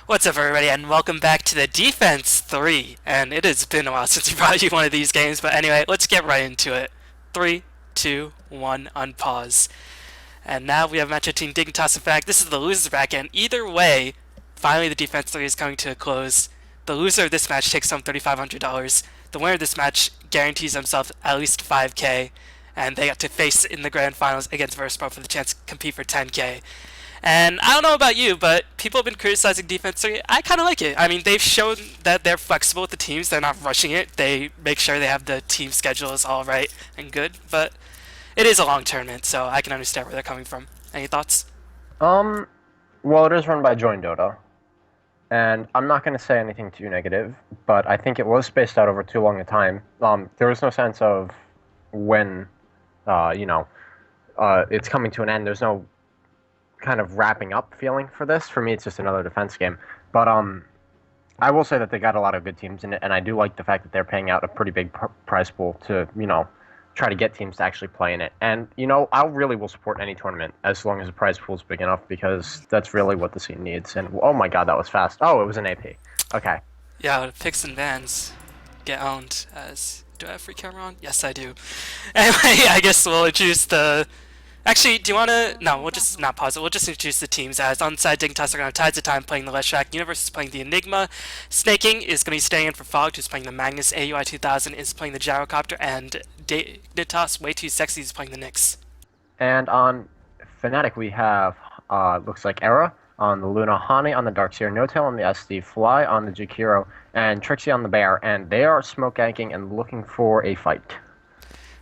What's up, everybody, and welcome back to the Defense 3. And it has been a while since we brought you one of these games, but anyway, let's get right into it. 3, 2, 1, unpause. And now we have matchup team Dignitas. In fact, this is the loser's bracket, and either way, finally the Defense 3 is coming to a close. The loser of this match takes home $3,500. The winner of this match guarantees themselves at least 5K, and they got to face in the grand finals against Verspro for the chance to compete for 10K. And I don't know about you, but people have been criticizing Defense 3. I kind of like it. I mean, they've shown that they're flexible with the teams. They're not rushing it. They make sure they have the team schedules all right and good. But it is a long tournament, so I can understand where they're coming from. Any thoughts? Um, well, it is run by Join Dota, and I'm not going to say anything too negative, but I think it was spaced out over too long a time. There was no sense of when, it's coming to an end. There's no kind of wrapping up feeling for this. For me, it's just another defense game. But I will say that they got a lot of good teams in it, and I do like the fact that they're paying out a pretty big prize pool to, try to get teams to actually play in it. And, I really will support any tournament as long as the prize pool is big enough, because that's really what the scene needs. And, oh my god, that was fast. Oh, it was an AP. Okay. Yeah, picks and bans get owned as... Do I have free camera on? Yes, I do. Anyway, I guess we'll introduce the... Actually, do you want to... No, we'll just not pause it. We'll just introduce the teams. As on side, Dignitas are going to have Tides of Time playing the Leshrac. Universe is playing the Enigma. Snaking is going to be staying in for Fogged, who's playing the Magnus. AUI 2000 is playing the Gyrocopter. And Dignitas, Way Too Sexy, is playing the Nyx. And on Fnatic, we have, looks like Era on the Luna, Hani on the Darkseer, No-Tail on the SD, Fly on the Jakiro, and Trixie on the Bear. And they are smoke ganking and looking for a fight.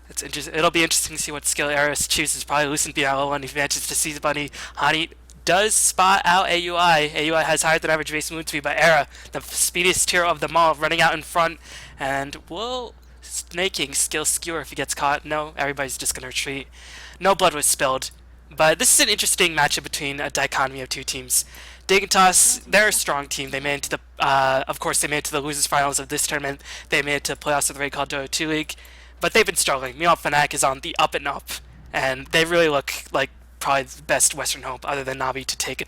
It's interesting. It'll be interesting to see what skill Eris chooses. Probably Lucent BLO when he manages to seize Bunny. Hani does spot out AUI. AUI has higher than average base move speed, but Era, the speediest hero of them all, running out in front. And will Snaking skill skewer if he gets caught? No, everybody's just going to retreat. No blood was spilled. But this is an interesting matchup between a dichotomy of two teams. Dignitas, they're a strong team. They made it to of course, they made it to the losers finals of this tournament. They made it to playoffs of the raid called Dota 2 League. But they've been struggling. Meanwhile, Fnatic is on the up and up, and they really look like probably the best Western hope, other than Navi, to take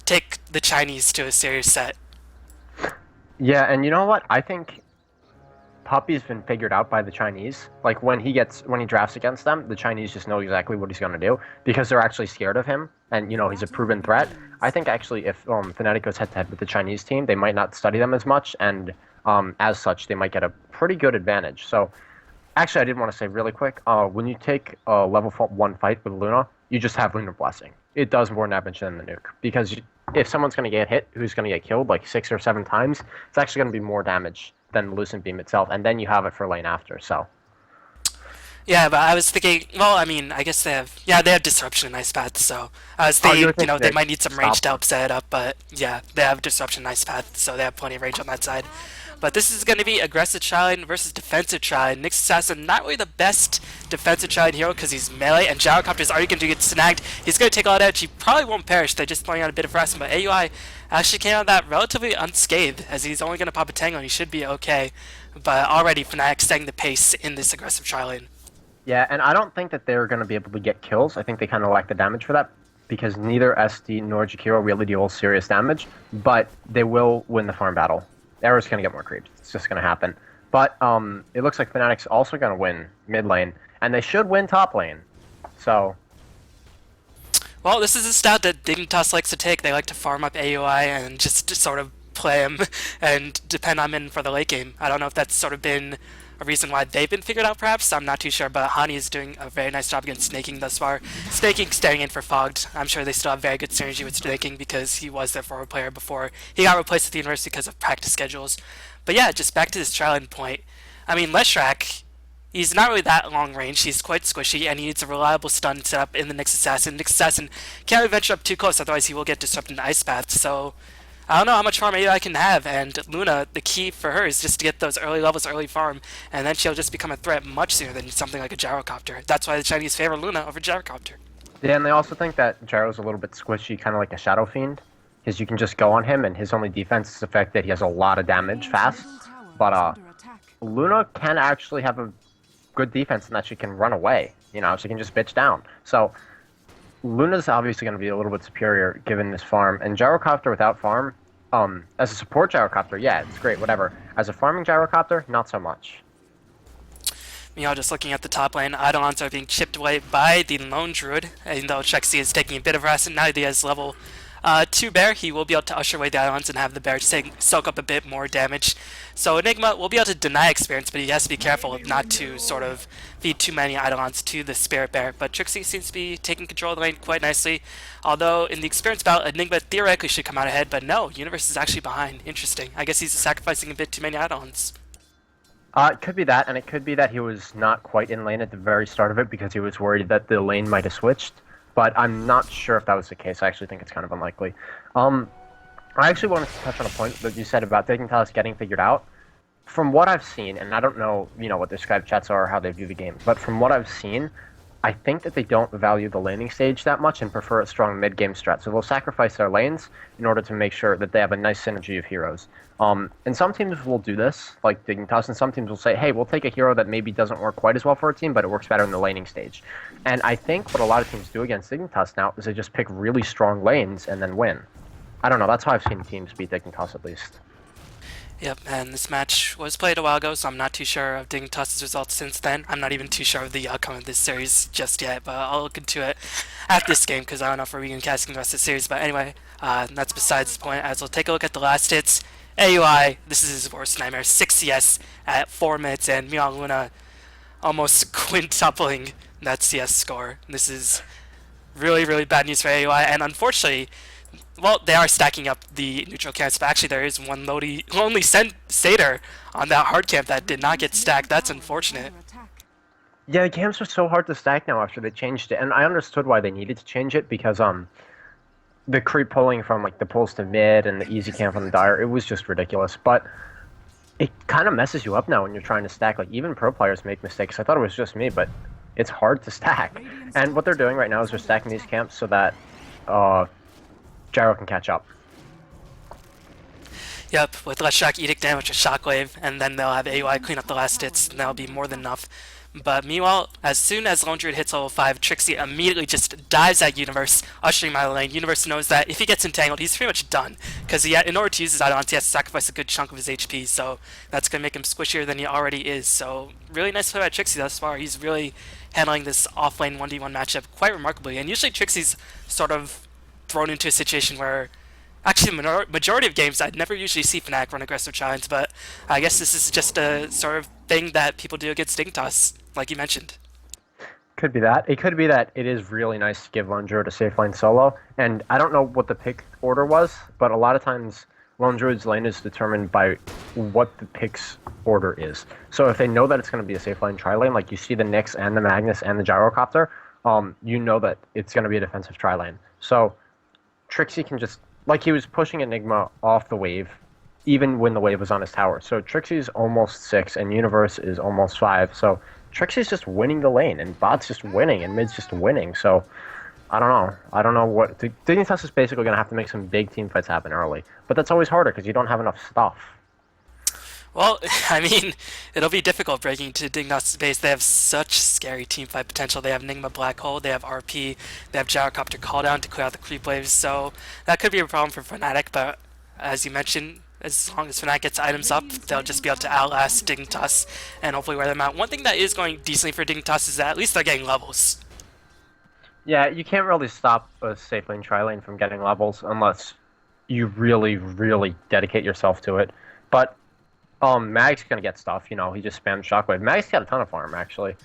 take the Chinese to a serious set. Yeah, and you know what? I think Puppy's been figured out by the Chinese. Like when he drafts against them, the Chinese just know exactly what he's going to do because they're actually scared of him, and he's a proven threat. I think actually if Fnatic goes head to head with the Chinese team, they might not study them as much, and as such, they might get a pretty good advantage. So, actually, I did want to say really quick, when you take a level 1 fight with Luna, you just have Lunar Blessing. It does more damage than the nuke, because if someone's going to get hit who's going to get killed like 6 or 7 times, it's actually going to be more damage than the Lucent Beam itself, and then you have it for lane after, so. Yeah, but I was thinking, well, I mean, I guess they have Disruption and Ice Path, so I was thinking, they might need some range to help set it up, but yeah, they have Disruption and Ice Path, so they have plenty of range on that side. But this is going to be aggressive Triline versus defensive Triline. Nyx Assassin, not really the best defensive Triline hero because he's melee, and Gyrocopter is already going to get snagged. He's going to take a lot of damage. He probably won't perish. They're just playing out a bit of harassment, but AUI actually came out of that relatively unscathed, as he's only going to pop a tango and he should be okay. But already Fnatic setting the pace in this aggressive Triline. Yeah, and I don't think that they're going to be able to get kills. I think they kind of lack the damage for that, because neither SD nor Jakiro really deal serious damage, but they will win the farm battle. Era's going to get more creeps. It's just going to happen. But it looks like Fnatic's also going to win mid lane, and they should win top lane. So. Well, this is a stat that Dignitas likes to take. They like to farm up AUI and just sort of play him and depend on him for the late game. I don't know if that's sort of been a reason why they've been figured out, perhaps. I'm not too sure, but Hani is doing a very nice job against Snaking thus far. Snaking staying in for Fogged. I'm sure they still have very good synergy with Snaking because he was their forward player before he got replaced at the university because of practice schedules. But yeah, just back to this trial point. I mean, Leshrac, he's not really that long range. He's quite squishy, and he needs a reliable stun set up in the Nyx Assassin. Nyx Assassin can't really venture up too close, otherwise he will get disrupted in Ice Path. So I don't know how much farm AI can have, and Luna, the key for her is just to get those early levels, early farm, and then she'll just become a threat much sooner than something like a Gyrocopter. That's why the Chinese favor Luna over Gyrocopter. Yeah, and they also think that Gyro's a little bit squishy, kind of like a Shadow Fiend, because you can just go on him, and his only defense is the fact that he has a lot of damage fast. But Luna can actually have a good defense in that she can run away. She can just bitch down. So Luna's obviously going to be a little bit superior given this farm, and Gyrocopter without farm, as a support Gyrocopter, yeah, it's great, whatever. As a farming Gyrocopter, not so much. Meanwhile, just looking at the top lane, Eidolons are being chipped away by the Lone Druid, even though Chexy is taking a bit of rest, and now that he has level 2 Bear, he will be able to usher away the Eidolons and have the Bear soak up a bit more damage. So Enigma will be able to deny experience, but he has to be careful not to sort of feed too many Eidolons to the Spirit Bear. But Trixie seems to be taking control of the lane quite nicely, although in the experience battle, Enigma theoretically should come out ahead, but no, Universe is actually behind. Interesting. I guess he's sacrificing a bit too many Eidolons. It could be that, and it could be that he was not quite in lane at the very start of it because he was worried that the lane might have switched. But I'm not sure if that was the case. I actually think it's kind of unlikely. I actually wanted to touch on a point that you said about Dignitas getting figured out. From what I've seen, and I don't know, what their Skype chats are or how they view the game, but from what I've seen, I think that they don't value the laning stage that much and prefer a strong mid-game strat. So they'll sacrifice their lanes in order to make sure that they have a nice synergy of heroes. And some teams will do this, like Dignitas, and some teams will say, hey, we'll take a hero that maybe doesn't work quite as well for a team, but it works better in the laning stage. And I think what a lot of teams do against Dignitas now is they just pick really strong lanes and then win. I don't know, that's how I've seen teams beat Dignitas at least. Yep, and this match was played a while ago, so I'm not too sure of Dignitas' results since then. I'm not even too sure of the outcome of this series just yet, but I'll look into it after this game because I don't know if we're recasting the rest of the series. But anyway, that's besides the point. As we'll take a look at the last hits. AUI, this is his worst nightmare. 6 CS at 4 minutes, and Meow Luna almost quintupling that CS score. This is really, really bad news for AUI, and unfortunately, well, they are stacking up the neutral camps, but actually there is one lonely Satyr on that hard camp that did not get stacked. That's unfortunate. Yeah, the camps are so hard to stack now after they changed it, and I understood why they needed to change it because the creep pulling from like the pulls to mid and the easy camp on the dire, it was just ridiculous. But it kind of messes you up now when you're trying to stack. Like even pro players make mistakes. I thought it was just me, but it's hard to stack. And what they're doing right now is they're stacking these camps so that Gyro can catch up. Yep, with less shock edict damage with shockwave, and then they'll have AUI clean up the last hits, and that'll be more than enough. But meanwhile, as soon as Lone Druid hits level 5, Trixie immediately just dives at Universe, ushering my lane. Universe knows that if he gets entangled, he's pretty much done. Because in order to use his Eidolons, he has to sacrifice a good chunk of his HP, so that's going to make him squishier than he already is. So really nice play by Trixie thus far. He's really handling this off-lane 1v1 matchup quite remarkably. And usually Trixie's sort of thrown into a situation where actually, the majority of games, I'd never usually see Fnatic run aggressive challenge, but I guess this is just a sort of thing that people do against Dignitas, like you mentioned. Could be that. It could be that it is really nice to give Lone Druid a safe lane solo, and I don't know what the pick order was, but a lot of times Lone Druid's lane is determined by what the pick's order is. So if they know that it's going to be a safe lane tri-lane, like you see the Nyx and the Magnus and the Gyrocopter, you know that it's going to be a defensive tri-lane. So Trixie can just, like he was pushing Enigma off the wave, even when the wave was on his tower. So Trixie's almost 6, and Universe is almost 5. So Trixie's just winning the lane, and Bot's just winning, and Mid's just winning. So I don't know. I don't know what... Dignitas is basically going to have to make some big team fights happen early. But that's always harder, because you don't have enough stuff. Well, I mean, it'll be difficult breaking into Dignitas' base. They have such scary teamfight potential. They have Enigma Black Hole, they have RP, they have Gyrocopter Calldown to clear out the creep waves, so that could be a problem for Fnatic, but as you mentioned, as long as Fnatic gets items up, they'll just be able to outlast Dignitas and hopefully wear them out. One thing that is going decently for Dignitas is that at least they're getting levels. Yeah, you can't really stop a safe lane tri-lane from getting levels unless you really, really dedicate yourself to it. But Mag's gonna get stuff, he just spams Shockwave. Mag's got a ton of farm, actually.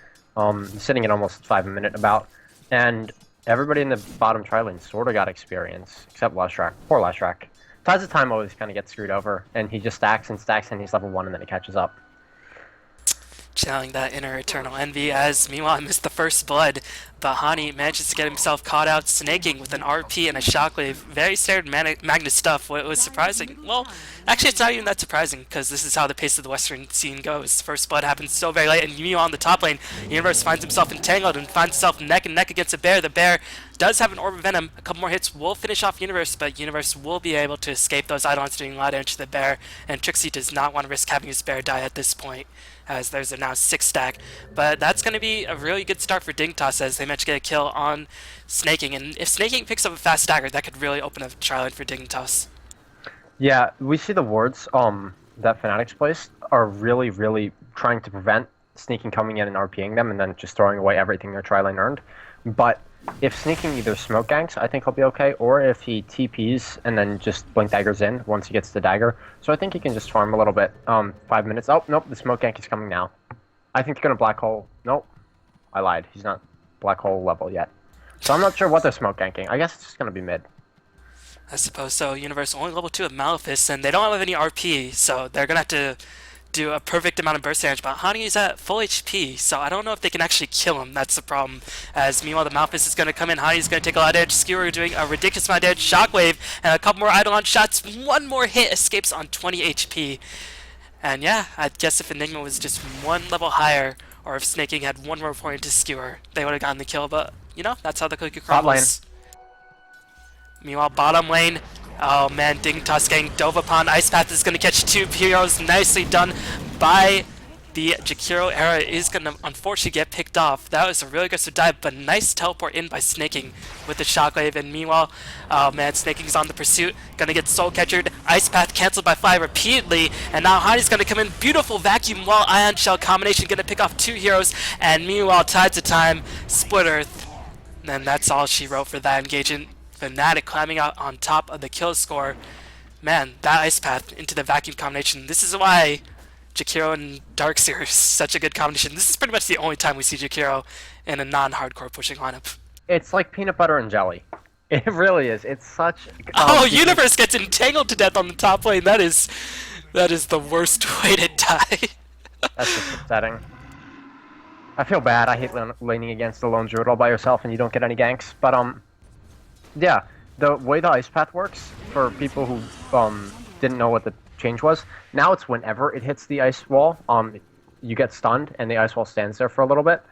Sitting at almost 5 a minute about. And everybody in the bottom tri-lane sort of got experience, except Lashrak. Poor Lashrak. Tides of Time always kind of gets screwed over, and he just stacks and stacks, and he's level 1, and then he catches up. Channeling that inner eternal envy as meanwhile I missed the first blood, but Hani manages to get himself caught out snaking with an RP and a shockwave. Very standard Magnus stuff. What was surprising? Well, actually it's not even that surprising because this is how the pace of the Western scene goes. First blood happens so very late, and meanwhile on the top lane, Universe finds himself entangled and finds himself neck and neck against a bear. The bear does have an Orb of Venom. A couple more hits will finish off Universe, but Universe will be able to escape those Eidolons doing a lot of damage to the bear, and Trixie does not want to risk having his bear die at this point, as there's a now 6 stack. But that's going to be a really good start for Dignitas as they managed to get a kill on Snaking, and if Snaking picks up a fast stagger, that could really open up a trial for Dignitas. Yeah, we see the wards that Fnatic's placed are really, really trying to prevent Sneaking coming in and RPing them and then just throwing away everything their tri-lane earned. But if Sneaking either smoke ganks, I think he'll be okay, or if he TPs and then just blink daggers in once he gets the dagger. So I think he can just farm a little bit. 5 minutes. Oh, nope, the smoke gank is coming now. I think they're going to black hole. Nope, I lied. He's not black hole level yet. So I'm not sure what they're smoke ganking. I guess it's just going to be mid. I suppose so. Universe only level 2 of Malefice, and they don't have any RP, so they're going to have to do a perfect amount of burst damage. But Hani is at full HP, so I don't know if they can actually kill him. That's the problem. As meanwhile, the Malefice is going to come in. Hani's going to take a lot of damage. Skewer doing a ridiculous amount of damage. Shockwave, and a couple more Eidolon shots. One more hit escapes on 20 HP. And yeah, I guess if Enigma was just one level higher, or if Snaking had one more point to Skewer, they would have gotten the kill. But, you know, that's how the cookie crumbles. Meanwhile, bottom lane, oh man, Dignitas getting dove upon. Ice Path is going to catch 2 heroes. Nicely done by the Jakiro era. Is going to unfortunately get picked off. That was a really aggressive dive, but nice teleport in by Snaking with the Shockwave. And meanwhile, oh man, Snaking's on the pursuit. Going to get soul captured. Ice Path canceled by Fly repeatedly. And now Hani's going to come in. Beautiful vacuum wall ion shell combination. Going to pick off 2 heroes. And meanwhile, Tides of Time, Split Earth. And that's all she wrote for that engagement. Fnatic climbing out on top of the kill score. Man, that Ice Path into the vacuum combination. This is why Jakiro and Darkseer is such a good combination. This is pretty much the only time we see Jakiro in a non-hardcore pushing lineup. It's like peanut butter and jelly. It really is. It's such... Oh, Universe gets entangled to death on the top lane. That is the worst way to die. That's just upsetting. I feel bad. I hate laning against the lone druid all by yourself and you don't get any ganks. But, yeah, the way the Ice Path works, for people who didn't know what the change was, now it's whenever it hits the ice wall, you get stunned and the ice wall stands there for a little bit.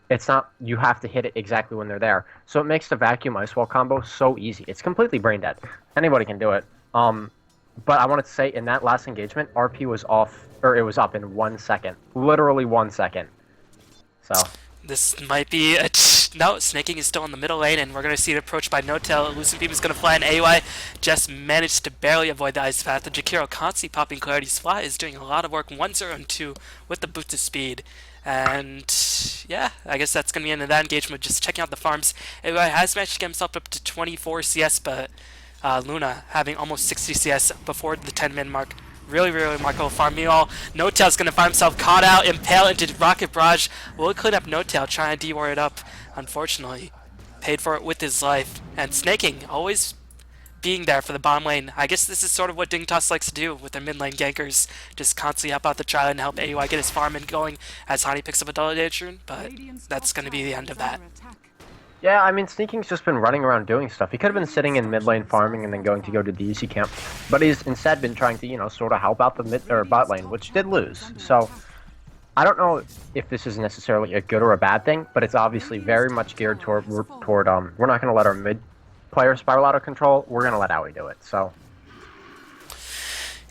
It's not, you have to hit it exactly when they're there. So it makes the vacuum ice wall combo so easy. It's completely brain dead. Anybody can do it. But I wanted to say, in that last engagement, RP was off, or it was up in 1 second. Literally 1 second. So... This might be a... No, Snaking is still in the middle lane, and we're going to see it approached by No-Tail. Lucent Beam is going to fly, and AY just managed to barely avoid the Ice Path. And Jakiro constantly popping Clarity's Fly is doing a lot of work, 1-0 and 2 with the boost of speed. And yeah, I guess that's going to be the end of that engagement, just checking out the farms. AY has managed to get himself up to 24 CS, but Luna having almost 60 CS before the 10-min mark. Really, really remarkable farm. Meanwhile, No-Tail's going to find himself caught out, impaled into Rocket Barrage. Will clean up No-Tail, trying to de-ward it up. Unfortunately, paid for it with his life. And Snaking, always being there for the bottom lane. I guess this is sort of what Dignitas likes to do with their mid lane gankers. Just constantly help out the trial and help AUI get his farm and going as Hani picks up a double damage rune. But that's going to be the end of that. Yeah, I mean, Sneaking's just been running around doing stuff. He could have been sitting in mid lane farming and then going to go to the EC camp, but he's instead been trying to, you know, sort of help out the mid or bot lane, which did lose. So I don't know if this is necessarily a good or a bad thing, but it's obviously very much geared toward we're not going to let our mid player spiral out of control. We're going to let Aoi do it. So.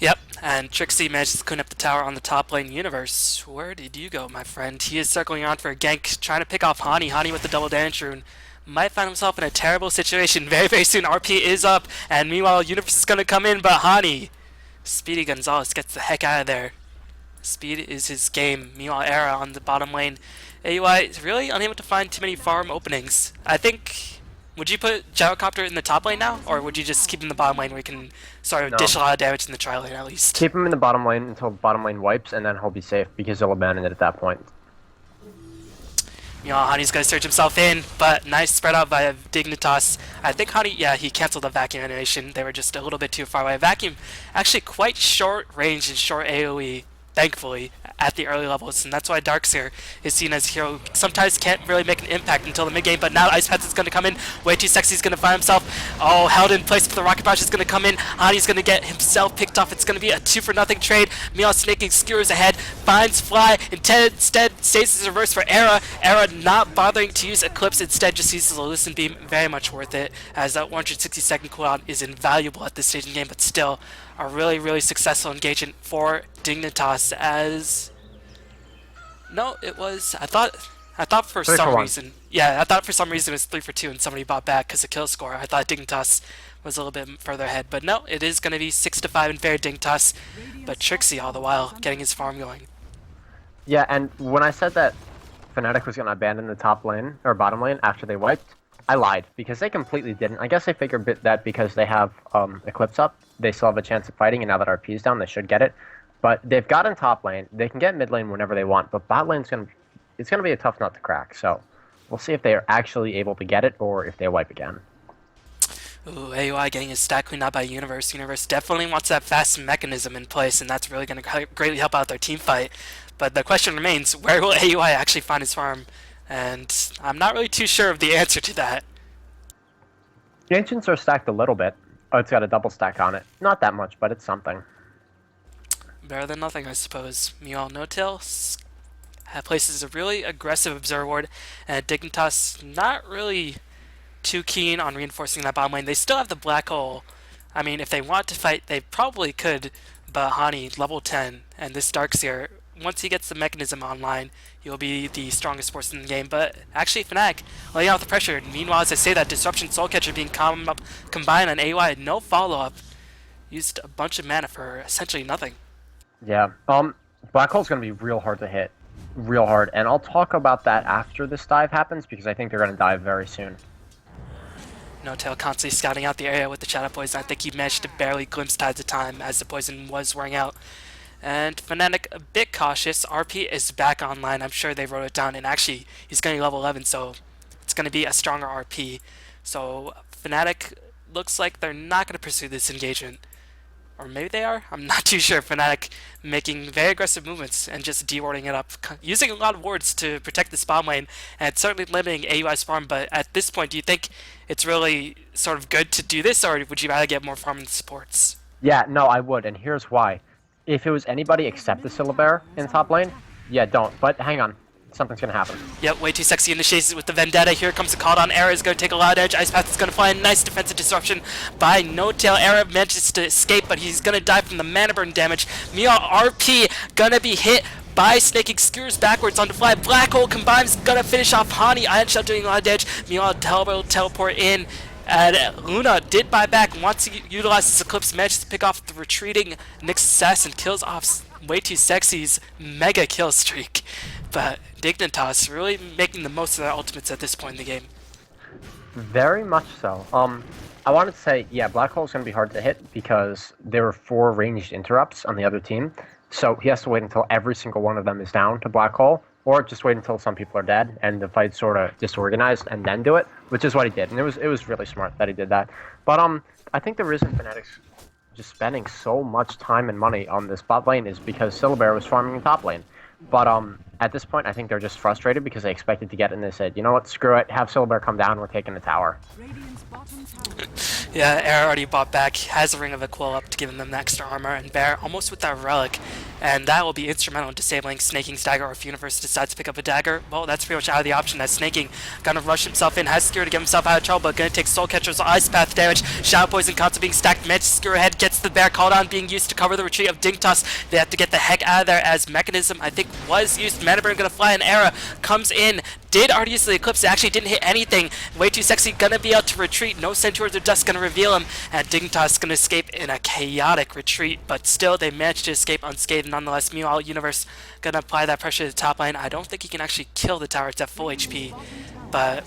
Yep, and Trixie manages to clean up the tower on the top lane. Universe, where did you go, my friend? He is circling on for a gank, trying to pick off Hani. Hani with the double damage rune might find himself in a terrible situation very, very soon. RP is up, and meanwhile, Universe is going to come in, but Hani, Speedy Gonzalez gets the heck out of there. Speed is his game. Meanwhile, Era on the bottom lane. AUI is really unable to find too many farm openings. I think... Would you put Gyrocopter in the top lane now, or would you just keep him in the bottom lane where he can sort of dish a lot of damage in the tri lane at least? Keep him in the bottom lane until bottom lane wipes, and then he'll be safe because he'll abandon it at that point. You know, Hani's going to search himself in, but nice spread out by Dignitas. I think Hani, yeah, he canceled the vacuum animation. They were just a little bit too far away. Vacuum, actually quite short range and short AoE. thankfully, at the early levels, and that's why Darkseer is seen as a hero who sometimes can't really make an impact until the mid game. But now Ice Path is going to come in. Way Too Sexy is going to find himself held in place, but the Rocket Barrage is going to come in. Hani's going to get himself picked off. It's going to be a 2-for-0 trade. Meow snaking skewers ahead, finds Fly. Instead, stays his reverse for Era. Era not bothering to use Eclipse, instead just uses a Loosen Beam. Very much worth it, as that 160-second cooldown is invaluable at this stage in the game, but still a really, really successful engagement for Dignitas. As no, it was. I thought for some reason, yeah, I thought for some reason it was 3-for-2 and somebody bought back because of kill score. I thought Dignitas was a little bit further ahead, but no, it is going to be 6-5 in favor of Dignitas. But Trixie all the while getting his farm going. Yeah, and when I said that Fnatic was going to abandon the top lane or bottom lane after they wiped, I lied because they completely didn't. I guess they figured that because they have Eclipse up, they still have a chance of fighting, and now that RP is down, they should get it. But they've gotten top lane. They can get mid lane whenever they want, but bot lane's it's gonna be a tough nut to crack. So we'll see if they are actually able to get it or if they wipe again. Ooh, AUI getting his stat cleaned out by Universe. Universe definitely wants that fast mechanism in place, and that's really going to greatly help out their team fight. But the question remains, where will AUI actually find his farm? And I'm not really too sure of the answer to that. The Ancients are stacked a little bit. Oh, it's got a double stack on it. Not that much, but it's something. Better than nothing, I suppose. Meow No Tail places a really aggressive Observer Ward, and Dignitas not really too keen on reinforcing that bottom lane. They still have the Black Hole. I mean, if they want to fight, they probably could, but Hani, level 10, and this Darkseer, once he gets the mechanism online, he'll be the strongest force in the game. But actually, Fnatic laying out the pressure. Meanwhile, as I say that, Disruption Soul Catcher being combined on AY, no follow-up. Used a bunch of mana for essentially nothing. Yeah. Black Hole's going to be real hard to hit. Real hard. And I'll talk about that after this dive happens, because I think they're going to dive very soon. No Tail constantly scouting out the area with the Shadow Poison. I think he managed to barely glimpse Tides of Time as the poison was wearing out. And Fnatic a bit cautious. RP is back online. I'm sure they wrote it down. And actually, he's going to level 11, so it's going to be a stronger RP. So Fnatic looks like they're not going to pursue this engagement. Or maybe they are? I'm not too sure. Fnatic making very aggressive movements and just de-warding it up. Using a lot of wards to protect the spawn lane, and certainly limiting AUI's farm, but at this point, do you think it's really sort of good to do this, or would you rather get more farm and supports? Yeah, no, I would, and here's why. If it was anybody except the Syllabear in top lane, yeah, don't. But hang on. Something's gonna happen. Yep, Way Too Sexy initiates it with the Vendetta. Here comes the call down. Era is going to take a loud edge. Ice Path is going to fly a nice defensive disruption by No Tail. Era manages to escape, but he's going to die from the mana burn damage. Mia RP gonna be hit by snaking skewers backwards onto Fly. Black Hole combines, gonna finish off Hani. Iron Shell doing a loud edge. Mia teleport in. And Luna did buy back, wants to utilize this Eclipse, manages to pick off the retreating Nyx Assassin, kills off Way Too Sexy's mega kill streak. But Dignitas really making the most of their ultimates at this point in the game. Very much so. I wanted to say, yeah, Black Hole's going to be hard to hit because there were 4 ranged interrupts on the other team. So he has to wait until every single one of them is down to Black Hole, or just wait until some people are dead and the fight's sort of disorganized and then do it, which is what he did. And it was really smart that he did that. But I think the reason Fnatic's just spending so much time and money on this bot lane is because Syllabear was farming in top lane. But at this point, I think they're just frustrated because they expected to get it and they said, you know what, screw it, have Syllabear come down, we're taking the tower. Yeah, Air already bought back, has a Ring of Aquila up to give them extra armor, and Bear almost with that Relic, and that will be instrumental in disabling Snaking's dagger, or if Universe decides to pick up a dagger, well, that's pretty much out of the option, as Snaking gonna rush himself in, has Skewer to get himself out of trouble, but gonna take Soul Catcher's Ice Path damage, Shadow Poison constantly being stacked, manages to Skewer ahead, gets the Bear called on, being used to cover the retreat of Dignitas. They have to get the heck out of there, as Mechanism, I think, was used, Mana Burn gonna fly, and Era comes in, did already use the Eclipse, it actually didn't hit anything, Way Too Sexy gonna be able to retreat, no Centaurs of Dust gonna reveal him, and Dignitas gonna escape in a chaotic retreat, but still they managed to escape unscathed nonetheless. Meanwhile, Universe gonna apply that pressure to the top lane. I don't think he can actually kill the tower, it's at full HP, but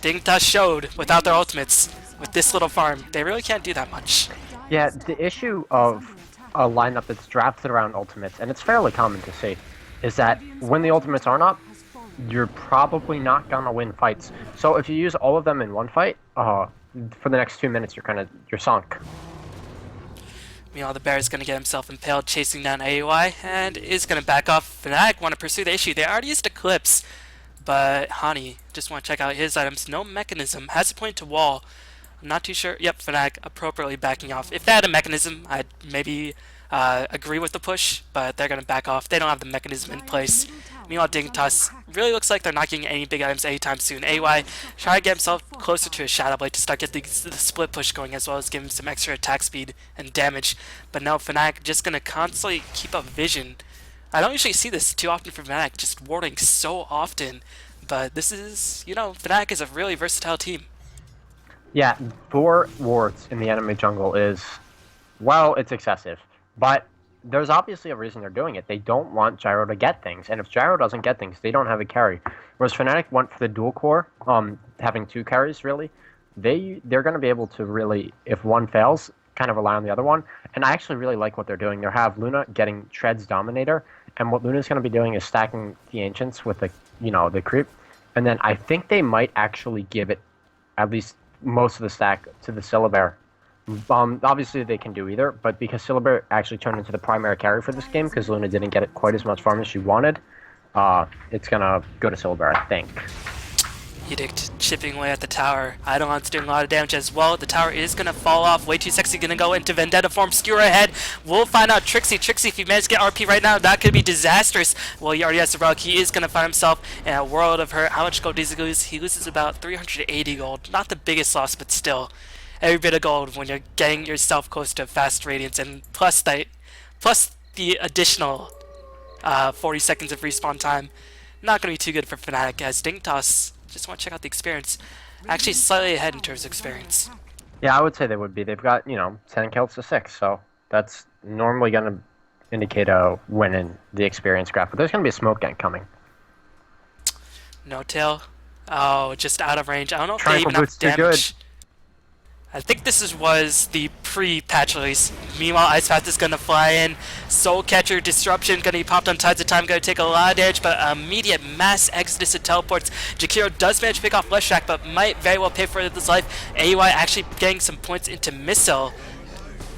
Dignitas showed without their ultimates, with this little farm, they really can't do that much. Yeah, the issue of a lineup that's drafted around ultimates, and it's fairly common to see, is that when the ultimates aren't up, you're probably not gonna win fights. So if you use all of them in one fight, for the next 2 minutes, you're sunk. Meanwhile, the bear is going to get himself impaled chasing down AUI and is going to back off. Fnatic want to pursue the issue. They already used Eclipse, but Hani just want to check out his items. No mechanism. Has a point to wall. I'm not too sure. Yep, Fnatic appropriately backing off. If they had a mechanism, I'd maybe agree with the push, but they're going to back off. They don't have the mechanism in place. Meanwhile, Dignitas really looks like they're not getting any big items anytime soon. AY try to get himself closer to his Shadow Blade to start getting the split push going, as well as give him some extra attack speed and damage. But no, Fnatic just going to constantly keep up vision. I don't usually see this too often from Fnatic, just warding so often. But this is, Fnatic is a really versatile team. Yeah, 4 wards in the enemy jungle is, well, it's excessive. But there's obviously a reason they're doing it. They don't want Gyro to get things, and if Gyro doesn't get things, they don't have a carry. Whereas Fnatic went for the dual core, having 2 carries really. They're going to be able to really, if one fails, kind of rely on the other one. And I actually really like what they're doing. They have Luna getting Tread's Dominator, and what Luna's going to be doing is stacking the Ancients with the creep. And then I think they might actually give it at least most of the stack to the Syllabear. Obviously they can do either, but because Syllabear actually turned into the primary carry for this game, because Luna didn't get it quite as much farm as she wanted, it's gonna go to Syllabear, I think. Edict chipping away at the tower. Eidolon's doing a lot of damage as well. The tower is going to fall off. Way too sexy going to go into Vendetta form. Skewer ahead. We'll find out Trixie. Trixie, if he manages to get RP right now, that could be disastrous. Well, he already has the relic. He is going to find himself in a world of hurt. How much gold does he lose? He loses about 380 gold. Not the biggest loss, but still. Every bit of gold when you're getting yourself close to fast radiance, and plus the additional 40 seconds of respawn time. Not going to be too good for Fnatic, as Dignitas just want to check out the experience. Actually, slightly ahead in terms of experience. Yeah, I would say they would be. They've got, 10 kills to 6, so that's normally going to indicate a win in the experience graph. But there's going to be a smoke gank coming. No tail. Oh, just out of range. I don't know if they Triangle even have boot's too damage. I think this was the pre-patch release. Meanwhile, Ice Path is going to fly in. Soul Catcher, Disruption, going to be popped on Tides of Time, going to take a lot of damage, but immediate mass exodus of teleports. Jakiro does manage to pick off Left Shack, but might very well pay for it his life. AUI actually getting some points into Missile.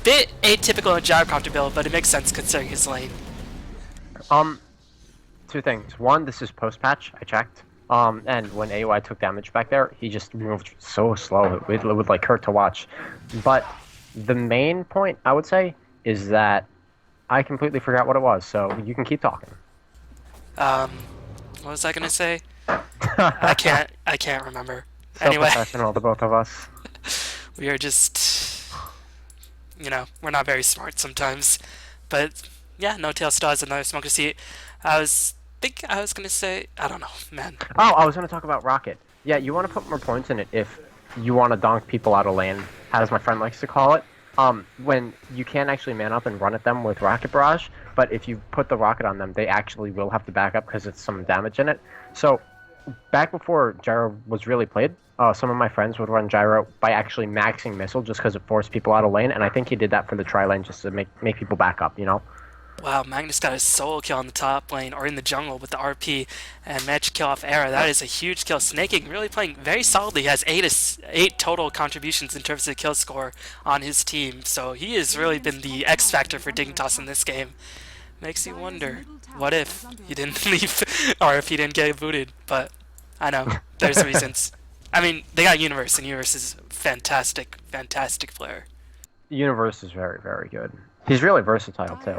Bit atypical in Gyrocopter build, but it makes sense considering his lane. 2 things. One, this is post-patch, I checked. And when AUI took damage back there, he just moved so slow. It would like hurt to watch. But the main point, I would say, is that I completely forgot what it was, so you can keep talking. What was I gonna say? I can't remember. So Anyway, professional, the both of us. we are just, we're not very smart sometimes. But yeah, No Tail still has another smoke to see. I was gonna say, I don't know, man. Oh, I was gonna talk about Rocket. Yeah, you want to put more points in it if you want to donk people out of lane, as my friend likes to call it. When you can't actually man up and run at them with Rocket Barrage, but if you put the rocket on them, they actually will have to back up because it's some damage in it. So, back before Gyro was really played, some of my friends would run Gyro by actually maxing Missile just because it forced people out of lane, and I think he did that for the tri lane just to make people back up, Wow, Magnus got a solo kill on the top lane or in the jungle with the RP and managed to kill off Era. That is a huge kill. Snaking really playing very solidly. He has 8 total contributions in terms of the kill score on his team. So he has really been the X factor for Dignitas in this game. Makes you wonder, what if he didn't leave or if he didn't get booted? But I know, there's reasons. I mean, they got Universe, and Universe is a fantastic player. Universe is very, very good. He's really versatile too.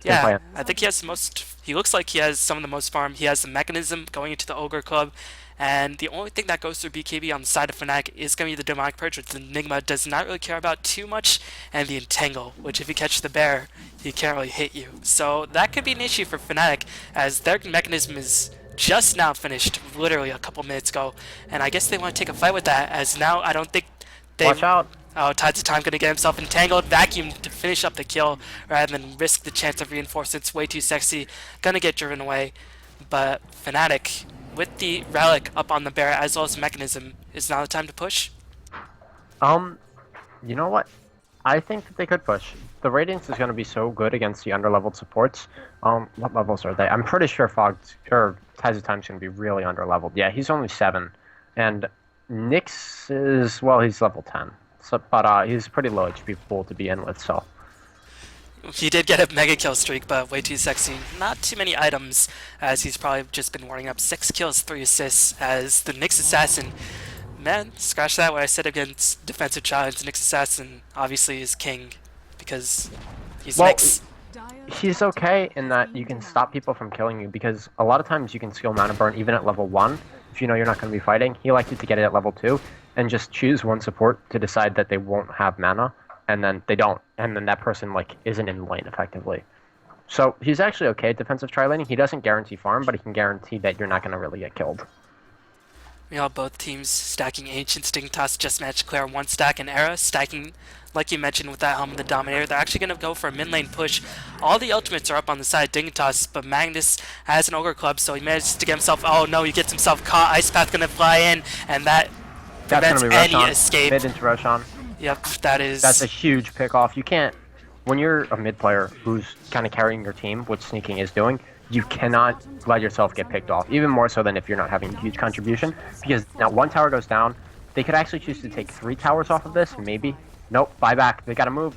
Yeah, I think he has the most. He looks like he has some of the most farm. He has the mechanism going into the Ogre Club, and the only thing that goes through BKB on the side of Fnatic is going to be the Demonic Purge, which the Enigma does not really care about too much, and the Entangle, which if you catch the bear, he can't really hit you. So that could be an issue for Fnatic, as their mechanism is just now finished, literally a couple minutes ago, and I guess they want to take a fight with that, as now I don't think they... Watch out! Oh, Tides of Time going to get himself entangled, vacuum to finish up the kill rather than risk the chance of reinforcements. Way too sexy, gonna get driven away. But Fnatic, with the relic up on the bear as well as mechanism, is now the time to push. You know what? I think that they could push. The Radiance is going to be so good against the underleveled supports. What levels are they? I'm pretty sure Tides of Time is going to be really underleveled. Yeah, he's only 7, and Nyx is, well, he's level 10. So, but he's pretty low HP pool to be in with, so. He did get a mega kill streak, but way too sexy. Not too many items, as he's probably just been warming up. 6 kills, 3 assists, as the Nyx Assassin. Man, scratch that what I said against defensive challenge. Nyx Assassin obviously is king, because he's Well, Nyx. he's okay in that you can stop people from killing you, because a lot of times you can skill mana burn even at level 1 if you know you're not going to be fighting. He likes you to get it at level 2 and just choose one support to decide that they won't have mana, and then they don't, and then that person like isn't in lane effectively. So he's actually okay at defensive tri-laning. He doesn't guarantee farm, but he can guarantee that you're not going to really get killed. Meanwhile, both teams stacking Ancients. Dignitas just managed to clear 1 stack, and Era stacking, like you mentioned with that Helm of the Dominator. They're actually going to go for a mid lane push. All the ultimates are up on the side of Dignitas, but Magnus has an Ogre Club, so he manages to get himself, oh no, he gets himself caught. Ice Path going to fly in, and that That's prevents going to be any Roshan. escape. Mid into Roshan. Yep, that is... That's a huge pick off. You can't, when you're a mid player who's kind of carrying your team, which sneaking is doing, you cannot let yourself get picked off, even more so than if you're not having a huge contribution, because now 1 tower goes down. They could actually choose to take 3 towers off of this, maybe. Nope, buy back. They gotta move.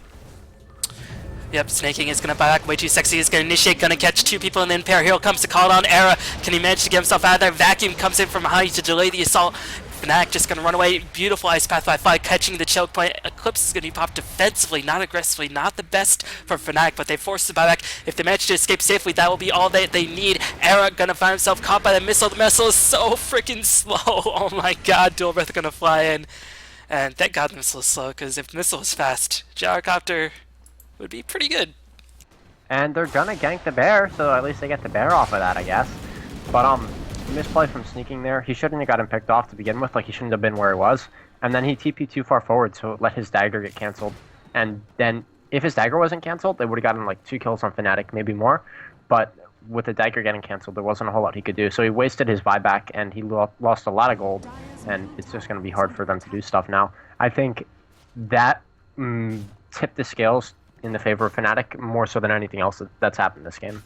Yep, Snaking is going to buy back. Way too sexy. He's going to initiate, going to catch 2 people in the impair. Here comes the call on Era. Can he manage to get himself out of there? Vacuum comes in from behind to delay the assault. Fnatic just going to run away. Beautiful Ice Path by Fly, catching the choke point. Eclipse is going to be popped defensively, not aggressively. Not the best for Fnatic, but they force the buyback. If they manage to escape safely, that will be all they need. Era going to find himself caught by the missile. The missile is so freaking slow. Oh my god, Dual Breath going to fly in. And thank god the missile is slow, because if the missile was fast, Gyrocopter would be pretty good. And they're gonna gank the bear, so at least they get the bear off of that, I guess. But misplay from sneaking there. He shouldn't have gotten picked off to begin with. Like, he shouldn't have been where he was. And then he TP'd too far forward, so it let his dagger get cancelled. And then if his dagger wasn't cancelled, they would have gotten like 2 kills on Fnatic, maybe more. But with the dagger getting cancelled, there wasn't a whole lot he could do. So he wasted his buyback, and he lost a lot of gold. And it's just going to be hard for them to do stuff now. I think that tipped the scales in the favor of Fnatic more so than anything else that's happened this game.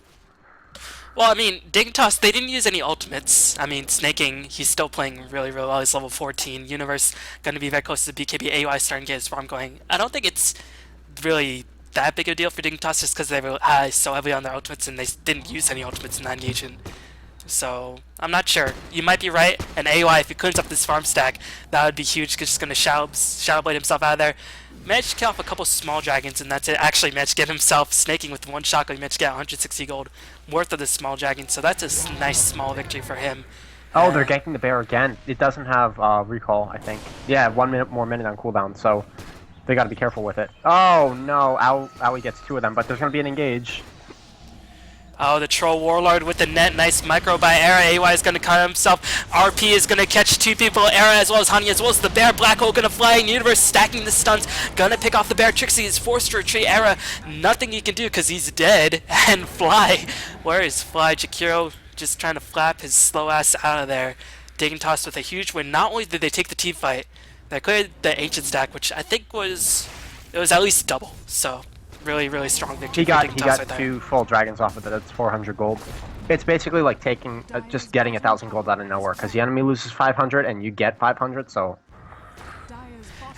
Well, I mean, Dignitas, they didn't use any ultimates. I mean, Snaking, he's still playing really, really well. He's level 14. Universe going to be very close to the BKB. AUI starting to get his farm going. I don't think it's really that big of a deal for Dignitas just because they rely so heavily on their ultimates and they didn't use any ultimates in that engagement. So, I'm not sure. You might be right. And AUI, if he cleans up this farm stack, that would be huge. Just going to Shadow Blade himself out of there. Managed to kill off a couple small dragons, and that's it. Actually managed to get himself snaking with 1 shotgun. He managed to get 160 gold worth of the small dragon, so that's a nice small victory for him. Oh, they're ganking the bear again. It doesn't have recall, I think. Yeah, 1 minute more on cooldown, so they got to be careful with it. Oh no, Owie gets 2 of them, but there's going to be an engage. Oh, the Troll Warlord with the net. Nice micro by Era. AY is going to cut himself. RP is going to catch 2 people. Era as well as Honey as well as the bear. Black Hole going to fly in. Universe stacking the stuns. Going to pick off the bear. Trixie is forced to retreat. Era, nothing he can do because he's dead. And Fly. Where is Fly? Jakiro just trying to flap his slow ass out of there. Dignitas with a huge win. Not only did they take the team fight, they cleared the Ancient stack, which I think was at least double. So really, really strong victory. He got right 2 full dragons off of it. That's 400 gold. It's basically like taking just getting 1,000 gold out of nowhere because the enemy loses 500 and you get 500. So.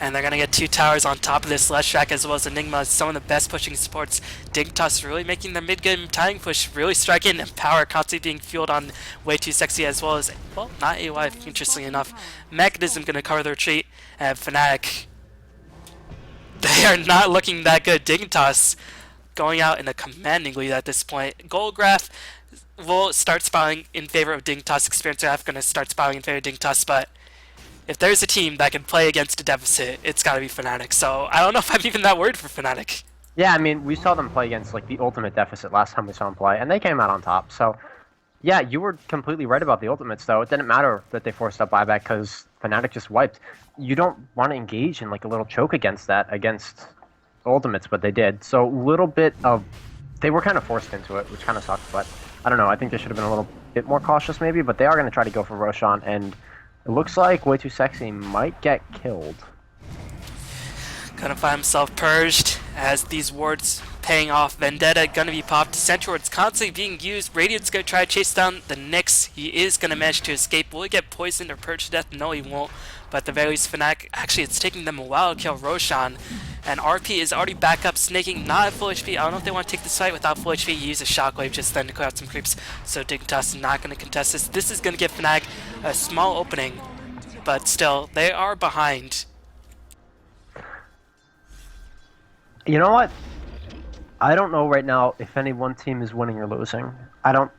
And they're gonna get 2 towers on top of this Leshrac as well as Enigma, some of the best pushing supports. Dignitas really making their mid-game timing push, really striking, and power constantly being fueled on Way Too Sexy as well as, well, not AY, interestingly enough. Mechanism gonna cover the retreat, and Fnatic, they are not looking that good. Dignitas going out in a commanding lead at this point. Gold Graph will start spiraling in favor of Dignitas. Experience Graph gonna start spiraling in favor of Dignitas, but if there's a team that can play against a deficit, it's got to be Fnatic. So I don't know if I'm even that worried for Fnatic. Yeah, I mean, we saw them play against like the ultimate deficit last time we saw them play, and they came out on top. So, yeah, you were completely right about the ultimates, though. It didn't matter that they forced up buyback because Fnatic just wiped. You don't want to engage in like a little choke against that, against ultimates, but they did. So a little bit of, they were kind of forced into it, which kind of sucked. But I don't know. I think they should have been a little bit more cautious, maybe. But they are going to try to go for Roshan, and it looks like Way Too Sexy might get killed. Gonna find himself purged as these wards paying off. Vendetta gonna be popped. Sentry Ward's constantly being used. Radiant's gonna try to chase down the Nyx. He is gonna manage to escape. Will he get poisoned or purged to death? No, he won't. But at the very least, Fnatic, actually, it's taking them a while to kill Roshan. And RP is already back up, snaking, not at full HP. I don't know if they want to take this fight without full HP. He uses Shockwave just then to clear out some creeps. So Dignitas is not going to contest this. This is going to give fnatic a small opening, but still, they are behind. You know what? I don't know right now if any one team is winning or losing. I don't.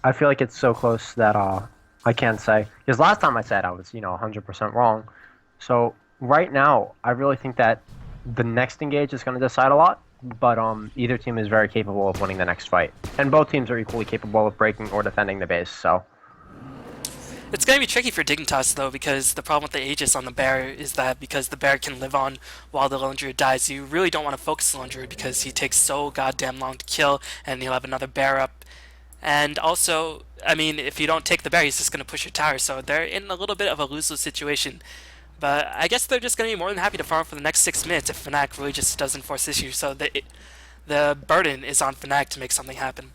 I feel like it's so close that I can't say. Because last time I said I was 100% wrong. So right now, I really think that the next engage is going to decide a lot. But either team is very capable of winning the next fight, and both teams are equally capable of breaking or defending the base. So It's going to be tricky for Dignitas, though, because the problem with the Aegis on the Bear is that because the Bear can live on while the Lone Druid dies, you really don't want to focus the Lone Druid because he takes so goddamn long to kill, and you'll have another Bear up. And also, I mean, if you don't take the Bear, he's just going to push your tower, so they're in a little bit of a lose-lose situation. But I guess they're just going to be more than happy to farm for the next 6 minutes if Fnatic really just doesn't force issues, so the burden is on Fnatic to make something happen.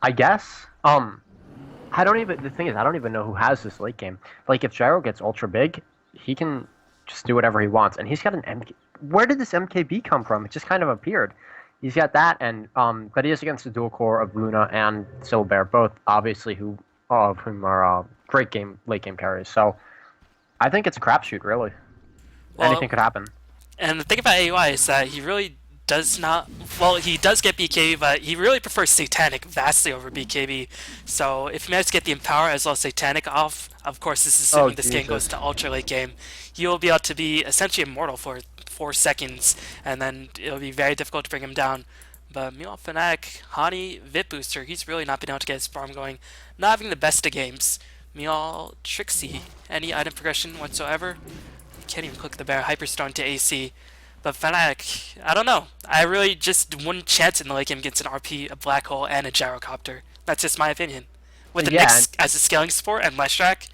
I guess. I don't even. The thing is, I don't even know who has this late game. Like, if Gyro gets ultra big, he can just do whatever he wants, and he's got an MK. Where did this MKB come from? It just kind of appeared. He's got that, and but he is against the dual core of Luna and Silver, both obviously all of whom are great late game carries. So I think it's a crapshoot, really. Well, Anything could happen. and the thing about AUI is that he really does not. Well, he does get BKB, but he really prefers Satanic vastly over BKB. So if he manages to get the Empower as well as Satanic off, of course, this is Oh assuming this game goes Jesus! to Ultra late game, he will be able to be essentially immortal for 4 seconds, and then it'll be very difficult to bring him down. But meanwhile, Fnatic, Hani, Vit Booster, he's really not been able to get his farm going. Not having the best of games. Meanwhile, Trixie, any item progression whatsoever? Can't even click the bear. Hyperstone to AC. But Fnatic, I don't know. I really just wouldn't chance it in the late game against an RP, a Black Hole, and a Gyrocopter. That's just my opinion. With the Yeah, Nyx as a scaling support and Leshrac,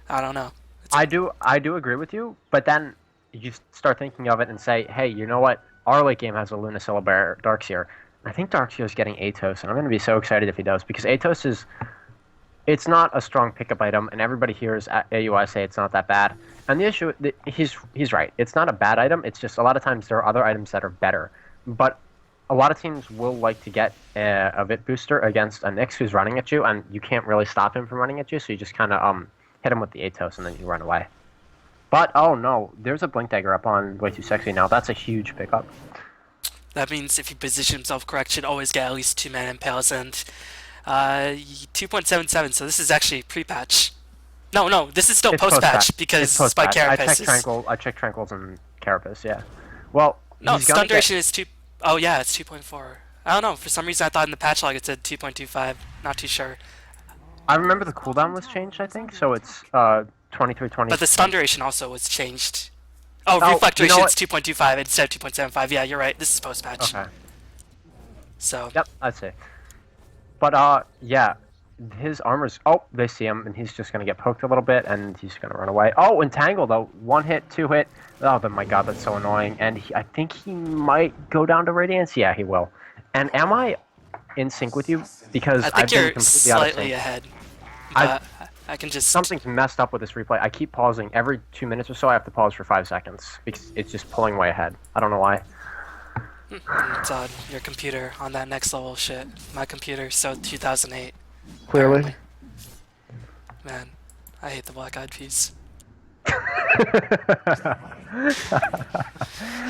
I don't know. I do agree with you, but then you start thinking of it and say, hey, you know what? Our late game has a Luna Bear Darkseer. I think Darkseer is getting Atos, and I'm going to be so excited if he does, because Atos is it's not a strong pickup item, and everybody hears at AUI say it's not that bad. And the issue, he's right. It's not a bad item. It's just a lot of times there are other items that are better. But a lot of teams will like to get a Vit booster against a Nyx who's running at you, and you can't really stop him from running at you, so you just kind of hit him with the Atos, and then you run away. But, oh no, there's a Blink Dagger up on Way Too Sexy now. That's a huge pickup. That means if he positions himself correct, should always get at least 2 mana impales and 2.77. So this is actually pre-patch. No, this is still It's post-patch. post-patch because It's Spike post-patch. Carapace is. I checked Tranquils and Carapace, yeah. Well, No, he's gonna stun get... duration is 2. Oh yeah, it's 2.4. I don't know. For some reason, I thought in the patch log it said 2.25. Not too sure. I remember the cooldown was changed, I think, so it's 23, 20... But the stun duration also was changed. Oh, Oh, reflect you know duration what? is 2.25 instead of 2.75. Yeah, you're right. This is post-patch. Okay. So. Yep, I'd say. But, yeah, his armor's... Oh, they see him, and he's just going to get poked a little bit, and he's going to run away. Oh, Entangle, though. 1 hit, 2 hit. Oh, my god, that's so annoying. And I think he might go down to Radiance. Yeah, he will. And am I in sync with you? Because I I've think been you're completely out of slightly sync. ahead. I've- But I can just. Something's messed up with this replay. I keep pausing. Every 2 minutes or so, I have to pause for 5 seconds. Because it's just pulling way ahead. I don't know why. It's on your computer on that next level shit. My computer, so 2008. Clearly. Apparently. Man, I hate the Black Eyed Peas.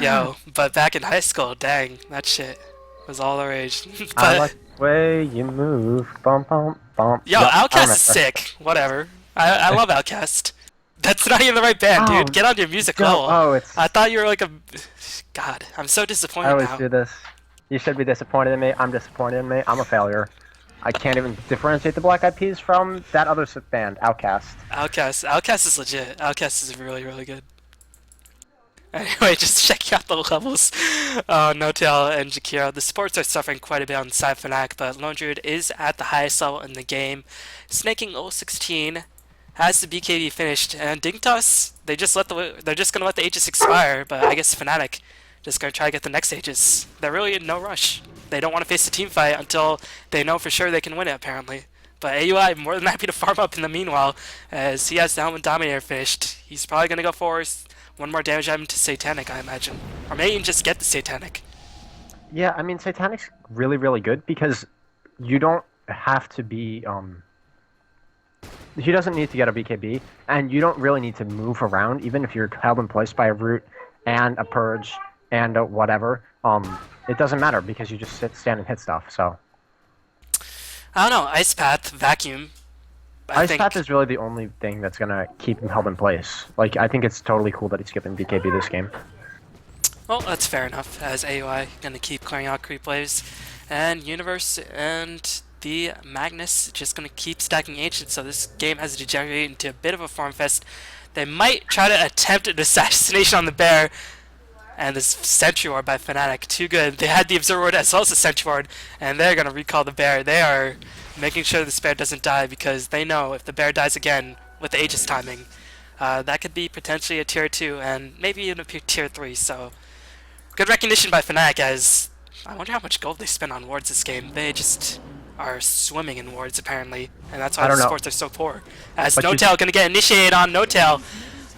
Yo, but back in high school, dang, that shit was all the rage. I But like the way you move. Bump, bump, bump. yo, Yep, I Outcast is remember. sick. Whatever. I love Outcast. That's not even the right band, Oh, dude. Get on your music Don't- level. Oh, it's... I thought you were like a. God, I'm so I disappointed always now. do this. You should be disappointed in me. I'm disappointed in me. I'm a failure. I can't even differentiate the Black Eyed Peas from that other band, Outcast. Outcast is legit. Outcast is really, really good. Anyway, just checking out the levels. No-Tail and Jakiro. The supports are suffering quite a bit on side Fnatic, but Lone Druid is at the highest level in the game. Snaking 016 has the BKB finished, and Dignitas, they're just gonna let the Aegis expire, but I guess Fnatic just gonna try to get the next Aegis. They're really in no rush. They don't want to face a team fight until they know for sure they can win it, apparently. But AUI more than happy to farm up in the meanwhile, as he has the Helmet Dominator finished. He's probably gonna go for one more damage item to Satanic, I imagine. Or maybe even just get the Satanic. Yeah, I mean, Satanic's really, really good because you don't have to be. He doesn't need to get a BKB, and you don't really need to move around, even if you're held in place by a root and a purge and a whatever. It doesn't matter because you just stand, and hit stuff. So I don't know, Ice Path, Vacuum. I Ice Path think, is really the only thing that's gonna keep him held in place. Like, I think it's totally cool that he's skipping BKB this game. well, that's fair enough, as AUI gonna keep clearing out creep waves. And Universe and the Magnus just gonna keep stacking Ancients, so this game has degenerated into a bit of a farm fest. They might try to attempt an assassination on the bear, and this Sentry Ward by Fnatic, too good. They had the Observer Ward as well as the Sentry Ward, and they're gonna recall the bear. They are making sure this bear doesn't die because they know if the bear dies again with the Aegis timing, that could be potentially a tier 2 and maybe even a tier 3, so good recognition by Fnatic as I wonder how much gold they spend on wards this game. They just are swimming in wards apparently, and that's why I the don't know, sports are so poor. As but No Tail gonna get initiated on No Tail.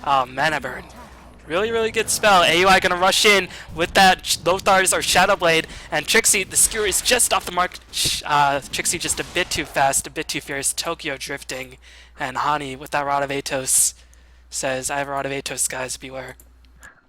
Oh, Mana Burn. Really, really good spell. AUI gonna rush in with that Lothar's or Shadow Blade, and Trixie, the skewer is just off the mark. Trixie just a bit too fast, a bit too fierce. Tokyo drifting, and Hani with that Rod of Atos says, "I have a Rod of Atos, guys, beware."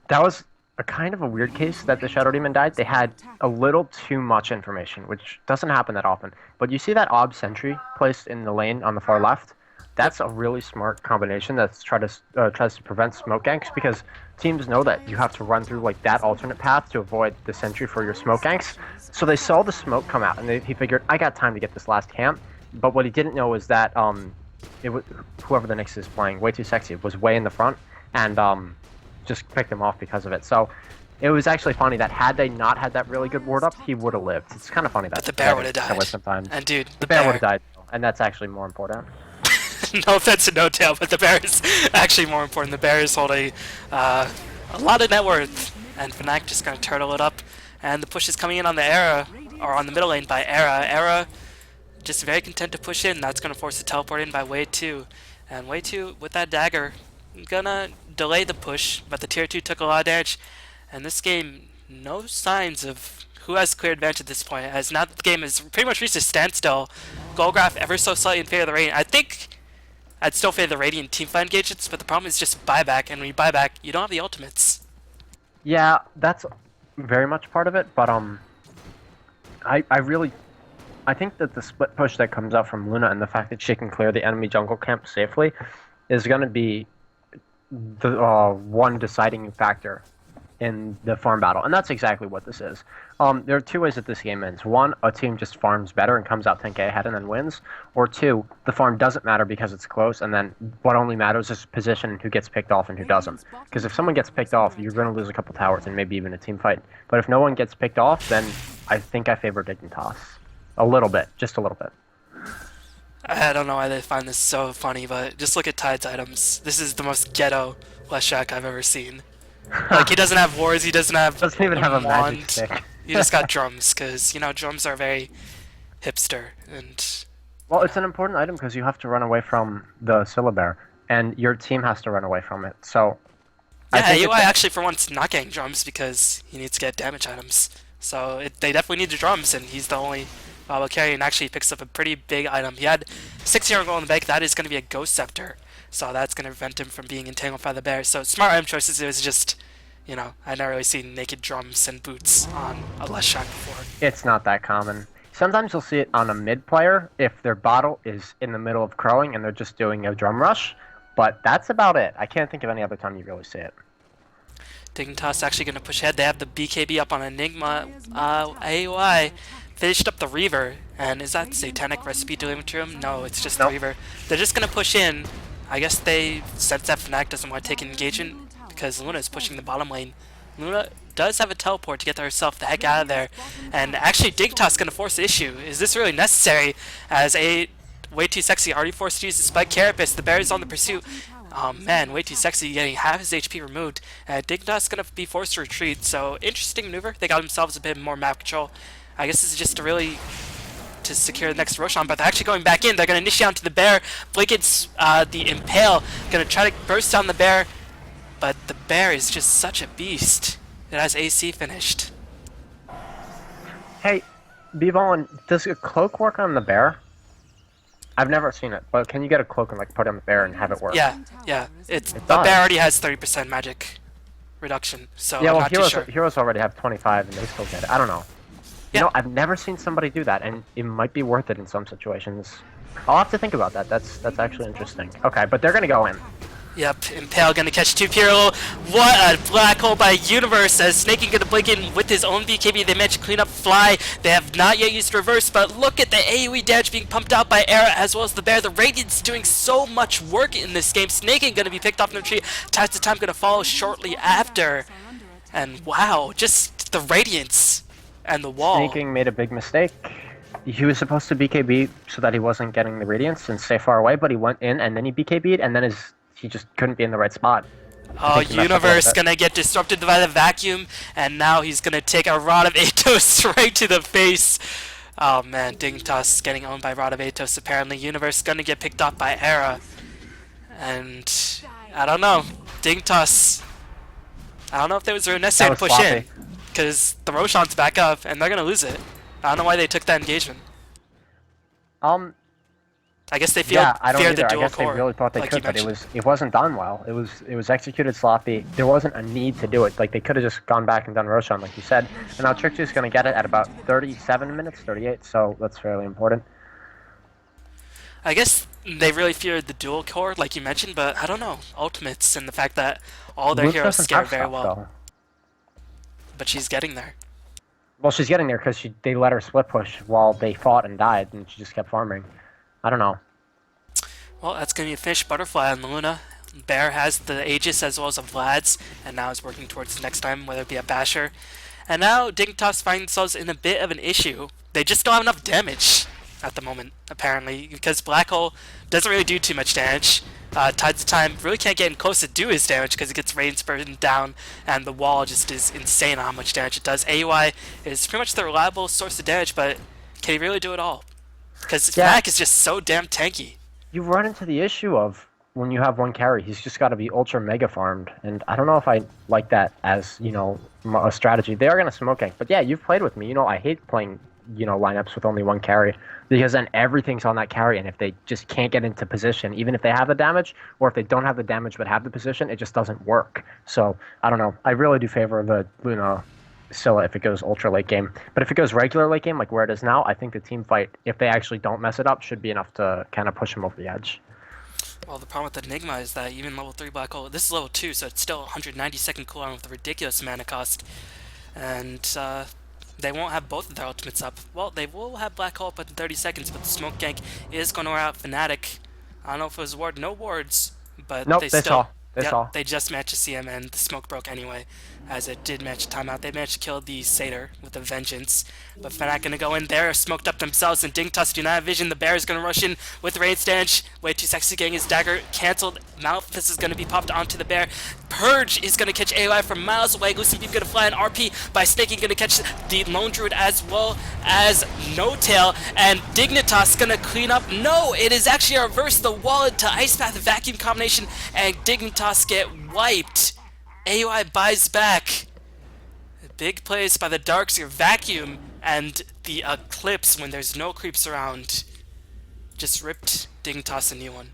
that was a kind of a weird case that the Shadow Demon died. They had a little too much information, which doesn't happen that often. But you see that Ob Sentry placed in the lane on the far left? That's a really smart combination that's tries to prevent smoke ganks because teams know that you have to run through like that alternate path to avoid the sentry for your smoke ganks. So they saw the smoke come out and he figured I got time to get this last camp. But what he didn't know is that it was whoever the Nyx is playing, way too sexy, was way in the front and just picked him off because of it. So it was actually funny that had they not had that really good ward up, he would have lived. It's kind of funny that But the bear would have died. Sometimes. And dude, The bear would have died, and that's actually more important. No offense to No Tail, but the bear is actually more important. The bear is holding a lot of net worth, and Fnatic just gonna turtle it up. And the push is coming in on the Era, or on the middle lane by Era. Era just very content to push in. That's gonna force the teleport in by Wave 2. And Wave 2 with that dagger gonna delay the push, but the tier 2 took a lot of damage. And this game, no signs of who has clear advantage at this point, as now the game has pretty much reached a standstill. Goal graph ever so slightly in favor of the Radiant. I think I'd still favor the Radiant teamfight engagements, but the problem is just buyback, and when you buy back, you don't have the ultimates. Yeah, that's very much part of it, but I think that the split push that comes out from Luna and the fact that she can clear the enemy jungle camp safely is going to be the one deciding factor in the farm battle, and that's exactly what this is. There are two ways that this game ends. One, a team just farms better and comes out 10k ahead and then wins. Or two, the farm doesn't matter because it's close, and then what only matters is position and who gets picked off and who doesn't. Because if someone gets picked off, you're going to lose a couple towers and maybe even a team fight. But if no one gets picked off, then I think I favor Dignitas. A little bit, just a little bit. I don't know why they find this so funny, but just look at Tide's items. This is the most ghetto Leshak I've ever seen. Like, he doesn't have wars, he doesn't have Doesn't even have a magic wand. stick. He just got drums, because, you know, drums are very hipster, and Well, it's an important item because you have to run away from the Syllabear, and your team has to run away from it. So, I yeah, think UI actually for once not getting drums because he needs to get damage items. So they definitely need the drums, and he's the only viable carry, and actually picks up a pretty big item. He had 600 gold in the bank. That is going to be a Ghost Scepter, so that's going to prevent him from being entangled by the bear. So smart item choices. It was just, you know, I've never really seen naked drums and boots on a Leshak before. it's not that common. Sometimes you'll see it on a mid player if their bottle is in the middle of crowing and they're just doing a drum rush, but that's about it. I can't think of any other time you really see it. Dignitas actually going to push ahead. They have the BKB up on Enigma. AOI finished up the Reaver. And is that Satanic Recipe delivered to him? No, it's just the Reaver. They're just going to push in. I guess they sense that Fnatic doesn't want to take an engagement because Luna is pushing the bottom lane. Luna does have a teleport to get herself the heck out of there. And actually, Dignitas is going to force the issue. Is this really necessary? As a way too sexy already forced to use the Spike Carapace. The bear is on the pursuit. Oh man, way too sexy, getting half his HP removed. Dignitas is going to be forced to retreat, so interesting maneuver. They got themselves a bit more map control. I guess this is just to really to secure the next Roshan, but they're actually going back in. They're going to initiate onto the bear. Blanket's the Impale, going to try to burst down the bear. But the bear is just such a beast. It has AC finished. Hey, Bevon, does a cloak work on the bear? I've never seen it, but can you get a cloak and like put it on the bear and have it work? Yeah, yeah. It's It but bear already does. has 30% magic reduction, so Yeah, I'm well, not too heroes sure. heroes already have 25 and they still get it. I don't know. You Yeah, know, I've never seen somebody do that, and it might be worth it in some situations. I'll have to think about that. That's actually interesting. Okay, but they're gonna go in. yep, Impale gonna catch 2 Pyrrhal. What a black hole by Universe as Snaking gonna blink in with his own BKB. They managed to clean up Fly. They have not yet used Reverse, but look at the AoE damage being pumped out by Era as well as the Bear. The Radiant's doing so much work in this game. Snaking gonna be picked off in the tree. Tides of Time gonna follow shortly after. And wow, just the Radiance and the wall. Sneaking made a big mistake. He was supposed to BKB so that he wasn't getting the radiance and stay far away, but he went in and then he BKB'd and then he just couldn't be in the right spot. I Oh, think he messed up a little Universe bit. gonna get disrupted by the vacuum, and now he's gonna take a Rod of Atos right to the face. Oh man, Dignitas getting owned by Rod of Atos apparently. Universe gonna get picked up by Era. And I don't know. Dignitas, I don't know if there was That necessary to was push in. sloppy. Because the Roshan's back up, and they're gonna lose it. I don't know why they took that engagement. Um, I guess they yeah, I don't fear the either. I dual guess they core, really thought they like you could, but mentioned. it wasn't done well. It was executed sloppy. There wasn't a need to do it. Like they could have just gone back and done Roshan, like you said. And now Trixie's gonna get it at about 37 minutes, 38. So that's fairly important. I guess they really feared the dual core, like you mentioned, but I don't know. Ultimates and the fact that all their Luke heroes doesn't scare have very stuff well. though. But she's getting there. Well, she's getting there because they let her split push while they fought and died, and she just kept farming. I don't know. Well, that's going to be a finish butterfly on Luna. Bear has the Aegis as well as a Vlad's, and now is working towards the next time, whether it be a Basher. And now Dignitas find themselves in a bit of an issue. They just don't have enough damage at the moment, apparently, because Black Hole doesn't really do too much damage. Tides of Time really can't get in close to do his damage because it gets range burden down, and the wall just is insane on how much damage it does. AUI is pretty much the reliable source of damage, but can he really do it all? Because Yeah, fnatic is just so damn tanky. you run into the issue of when you have one carry, he's just got to be ultra mega farmed, and I don't know if I like that as a strategy. They are gonna smoke gank, but yeah, you've played with me. You know, I hate playing lineups with only one carry because then everything's on that carry, and if they just can't get into position, even if they have the damage, or if they don't have the damage but have the position, it just doesn't work. So I don't know. I really do favor the Luna Scylla if it goes ultra late game. But if it goes regular late game, like where it is now, I think the team fight, if they actually don't mess it up, should be enough to kind of push them over the edge. Well, the problem with Enigma is that even level 3 Black Hole, this is level 2, so it's still 190-second cooldown with a ridiculous mana cost. And they won't have both of their ultimates up. Well, they will have Black Hole up in 30 seconds, but the Smoke Gank is going to wear out Fnatic. I don't know if it was ward, no wards, but Nope, they they still... saw. They Yep, saw. they just managed to see him, and the smoke broke anyway, as it did manage to time out. They managed to kill the Satyr with a vengeance, but Fnatic gonna go in there, smoked up themselves, and Dignitas do not have vision. The Bear is gonna rush in with Rain Stanch. Wait 2 seconds to getting his dagger cancelled. Malphus is gonna be popped onto the Bear. Purge is gonna catch AOI from miles away. Lucid Beam gonna fly an RP by Snaking, gonna catch the Lone Druid as well as No Tail, and Dignitas gonna clean up. No, it is actually a reverse the wallet to Ice Path Vacuum combination, and Dignitas get wiped. AUI buys back. Big plays by the Darkseer Vacuum and the Eclipse when there's no creeps around. Just ripped Dignitas a new one.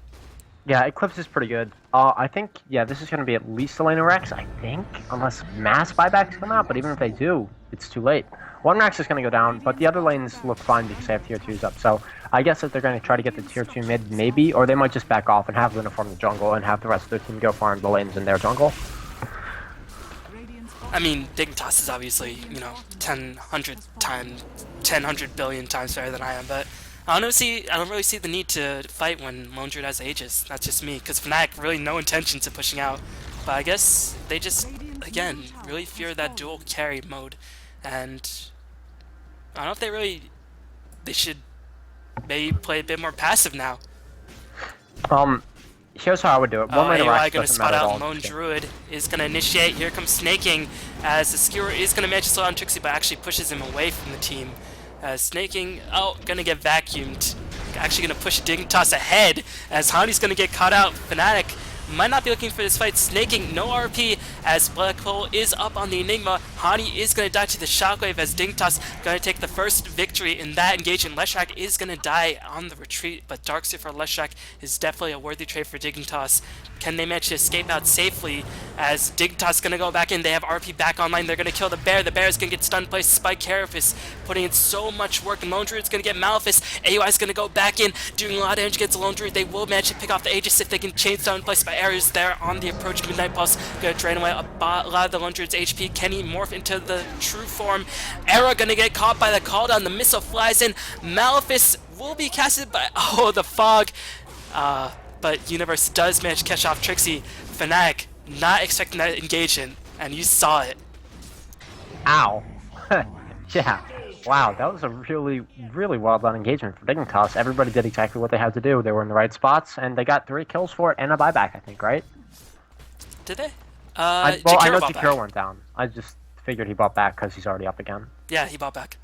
Yeah, Eclipse is pretty good. I think, yeah, this is going to be at least a lane of Rex, I think, unless mass buybacks come out, but even if they do, it's too late. One Rex is going to go down, but the other lanes look fine because they have tier 2s up, so I guess that they're going to try to get the tier 2 mid, maybe, or they might just back off and have Luna farm the jungle and have the rest of their team go farm the lanes in their jungle. I mean, Dignitas is obviously, 10, 100 billion times better than I am, but I don't really see the need to fight when Lone Druid has Aegis. That's just me, because Fnatic really no intentions of pushing out. But I guess they just, again, really fear that dual carry mode. And I don't know if they should maybe play a bit more passive now. Here's how I would do it. One lane of AOI Rex gonna doesn't spot matter at out all. Lone Druid, is gonna initiate, here comes Snaking, as the Skewer is gonna manage to slow down Trixie, but actually pushes him away from the team. Snaking, gonna get vacuumed. Actually gonna push Dignitas ahead, as Hani's gonna get caught out. Fnatic might not be looking for this fight. Snaking, no RP as Black Hole is up on the Enigma. Hani is going to die to the Shockwave as Dignitas going to take the first victory in that engagement. Leshrac is going to die on the retreat, but Darkseer for Leshrac is definitely a worthy trade for Dignitas. Can they manage to escape out safely as Dignitas going to go back in? They have RP back online. They're going to kill the bear. The bear is going to get stunned by Spike Carapace, putting in so much work. And Lone Druid's going to get Malefice. AUI is going to go back in, doing a lot of damage against the Lone Druid. They will manage to pick off the Aegis if they can chain down in place by Ares there on the approach. Midnight Pulse going to drain away a lot of the Lone Druid's HP. Can he morph into the true form? Era going to get caught by the call down. The missile flies in. Malefice will be casted by, oh, the fog. But Universe does manage to catch off Trixie. Fnatic not expecting that engagement, and you saw it. Ow. Yeah. Wow, that was a really, really well done engagement for Dignitas. Everybody did exactly what they had to do. They were in the right spots, and they got 3 kills for it and a buyback, I think, right? Did they? I know Jakiro went down. I just figured he bought back because he's already up again. Yeah, he bought back.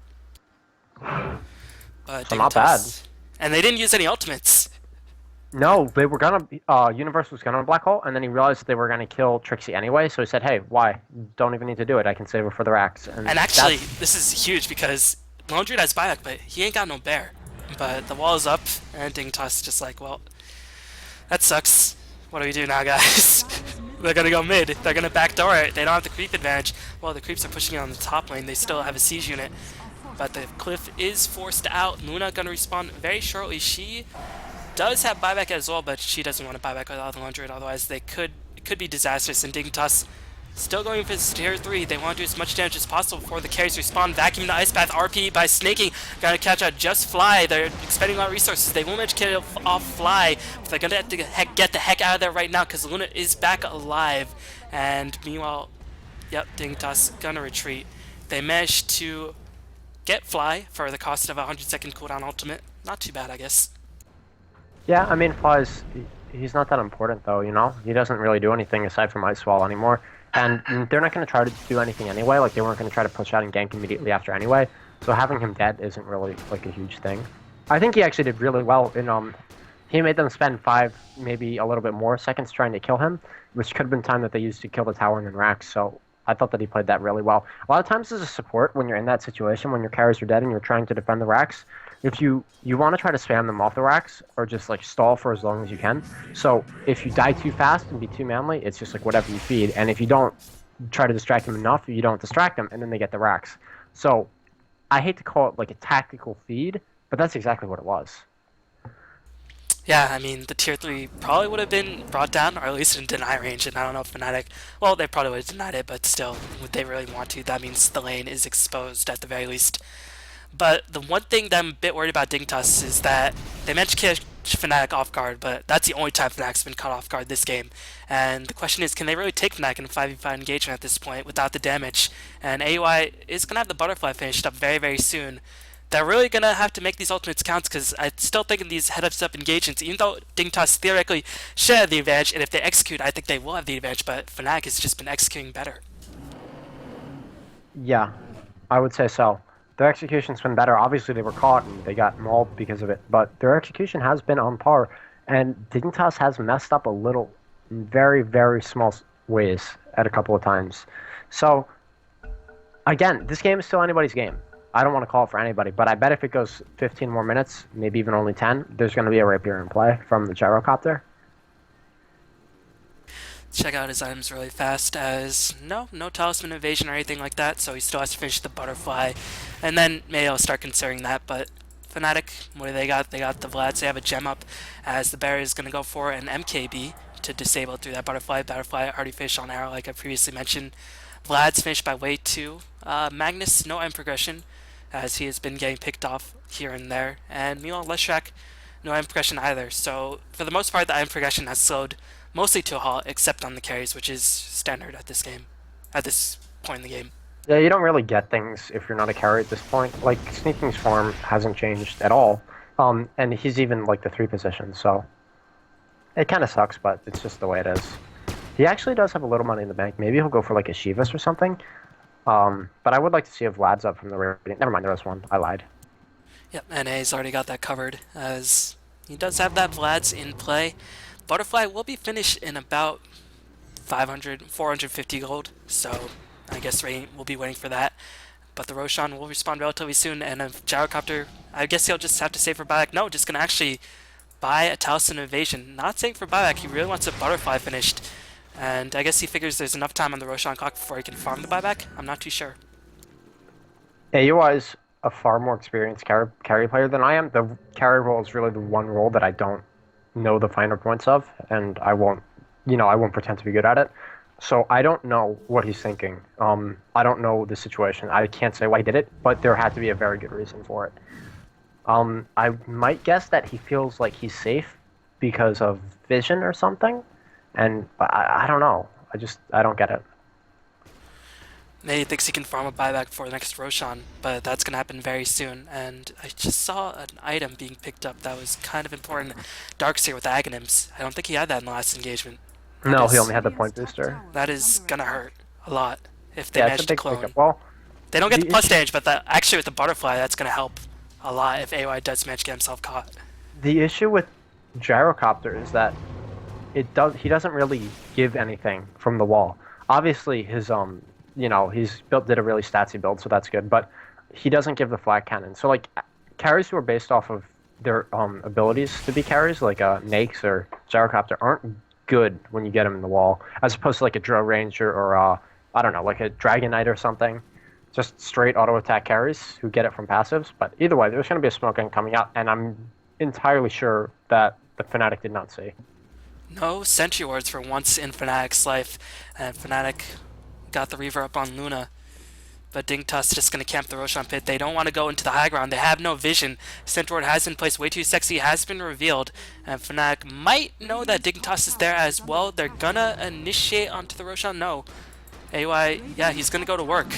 But So not bad. And they didn't use any ultimates. No, they were gonna. Universe was gonna black hole, and then he realized that they were gonna kill Trixie anyway. So he said, "Hey, why? Don't even need to do it. I can save it for the racks." And actually, this is huge because Lone Druid has buyback, but he ain't got no bear. But the wall is up, and Dignitas is just like, well, that sucks. What do we do now, guys? They're gonna go mid. They're gonna backdoor it. They don't have the creep advantage. Well, the creeps are pushing it on the top lane. They still have a siege unit, but the cliff is forced out. Luna gonna respawn very shortly. She does have buyback as well, but she doesn't want to buyback without the 100, otherwise it could be disastrous. And Dignitas still going for this tier 3. They want to do as much damage as possible before the carries respawn. Vacuum the Ice Path, RP by Snaking. Gotta catch out just Fly. They're expending a lot of resources. They won't manage to get off Fly, but they're gonna have to get the heck out of there right now because Luna is back alive. And meanwhile, yep, Dignitas gonna retreat. They managed to get Fly for the cost of a 100-second cooldown ultimate. Not too bad, I guess. Yeah, I mean, he's not that important, though, you know? He doesn't really do anything aside from Ice Wall anymore. And they're not going to try to do anything anyway. Like, they weren't going to try to push out and gank immediately after anyway. So having him dead isn't really, like, a huge thing. I think he actually did really well in, he made them spend 5, maybe a little bit more seconds trying to kill him, which could have been time that they used to kill the tower and then racks. So I thought that he played that really well. A lot of times as a support, when you're in that situation, when your carries are dead and you're trying to defend the racks, if you want to try to spam them off the racks or just like stall for as long as you can. So if you die too fast and be too manly, it's just like whatever you feed. And if you don't try to distract them enough, you don't distract them, and then they get the racks. So I hate to call it like a tactical feed, but that's exactly what it was. Yeah, I mean, the tier 3 probably would have been brought down, or at least in deny range, and I don't know if Fnatic, well, they probably would have denied it, but still, would they really want to? That means the lane is exposed at the very least. But the one thing that I'm a bit worried about Dignitas is that they managed to catch Fnatic off guard, but that's the only time Fnatic's been caught off guard this game. And the question is, can they really take Fnatic in a 5v5 engagement at this point without the damage? And AUI is going to have the butterfly finished up very, very soon. They're really going to have to make these ultimates count because I still think in these head-up engagements, even though Dignitas theoretically should have the advantage, and if they execute, I think they will have the advantage, but Fnatic has just been executing better. Yeah, I would say so. Their execution's been better. Obviously, they were caught and they got mauled because of it, but their execution has been on par. And Dignitas has messed up a little, in very, very small ways at a couple of times. So, again, this game is still anybody's game. I don't want to call it for anybody, but I bet if it goes 15 more minutes, maybe even only 10, there's going to be a rapier in play from the gyrocopter. Check out his items really fast as no talisman evasion or anything like that, so he still has to finish the butterfly, and then maybe I'll start considering that. But Fnatic, what do they got? They got the Vlads. They have a gem up as the Barry is going to go for an MKB to disable it through that butterfly. Butterfly already finished on arrow like I previously mentioned. Vlad's finished by wave 2. Magnus, no end progression as he has been getting picked off here and there, and meanwhile Leshrac, no end progression either. So for the most part the end progression has slowed mostly to a halt, except on the carries, which is standard at this game, at this point in the game. Yeah, you don't really get things if you're not a carry at this point. Like, Sneaking's form hasn't changed at all. And he's even, like, the 3 position, so it kind of sucks, but it's just the way it is. He actually does have a little money in the bank. Maybe he'll go for, like, a Shivas or something. But I would like to see if Vlad's up from the Radiant. Never mind, there was one. I lied. Yep, NA's already got that covered, as he does have that Vlad's in play. Butterfly will be finished in about 500, 450 gold, so I guess we'll be waiting for that. But the Roshan will respond relatively soon, and if Gyrocopter, I guess he'll just have to save for buyback. No, just gonna actually buy a Talisman Invasion. Not saving for buyback, he really wants a Butterfly finished. And I guess he figures there's enough time on the Roshan clock before he can farm the buyback. I'm not too sure. AUI is a far more experienced carry player than I am. The carry role is really the one role that I don't know the finer points of, and I won't pretend to be good at it. So I don't know what he's thinking. I don't know the situation. I can't say why he did it, but there had to be a very good reason for it. I might guess that he feels like he's safe because of vision or something, and I don't know. I don't get it. Maybe he thinks he can farm a buyback for the next Roshan, but that's going to happen very soon. And I just saw an item being picked up that was kind of important. Darkseer with Aghanims. I don't think he had that in the last engagement. No, he only had the point booster. That is going to hurt a lot if they Yeah, it's a manage to big clone. pickup. Well, They don't get the the plus issue, damage, but actually with the Butterfly, that's going to help a lot if AOI does manage to get himself caught. the issue with Gyrocopter is that he doesn't really give anything from the wall. Obviously, he's did a really statsy build, so that's good. But he doesn't give the flag cannon. So like carries who are based off of their abilities to be carries, like Nakes or Gyrocopter, aren't good when you get them in the wall, as opposed to like a Drill Ranger or I don't know, like a Dragon Knight or something. Just straight auto attack carries who get it from passives. But either way, there's going to be a smoke gun coming out, and I'm entirely sure that the Fnatic did not see. No Sentry Wards for once in Fnatic's life, and Fnatic got the Reaver up on Luna. But Dignitas just going to camp the Roshan pit. They don't want to go into the high ground. They have no vision. Sentry Ward has been placed way too sexy, has been revealed. And Fnatic might know that Dignitas is there as well. They're going to initiate onto the Roshan. No. AY, yeah, he's going to go to work.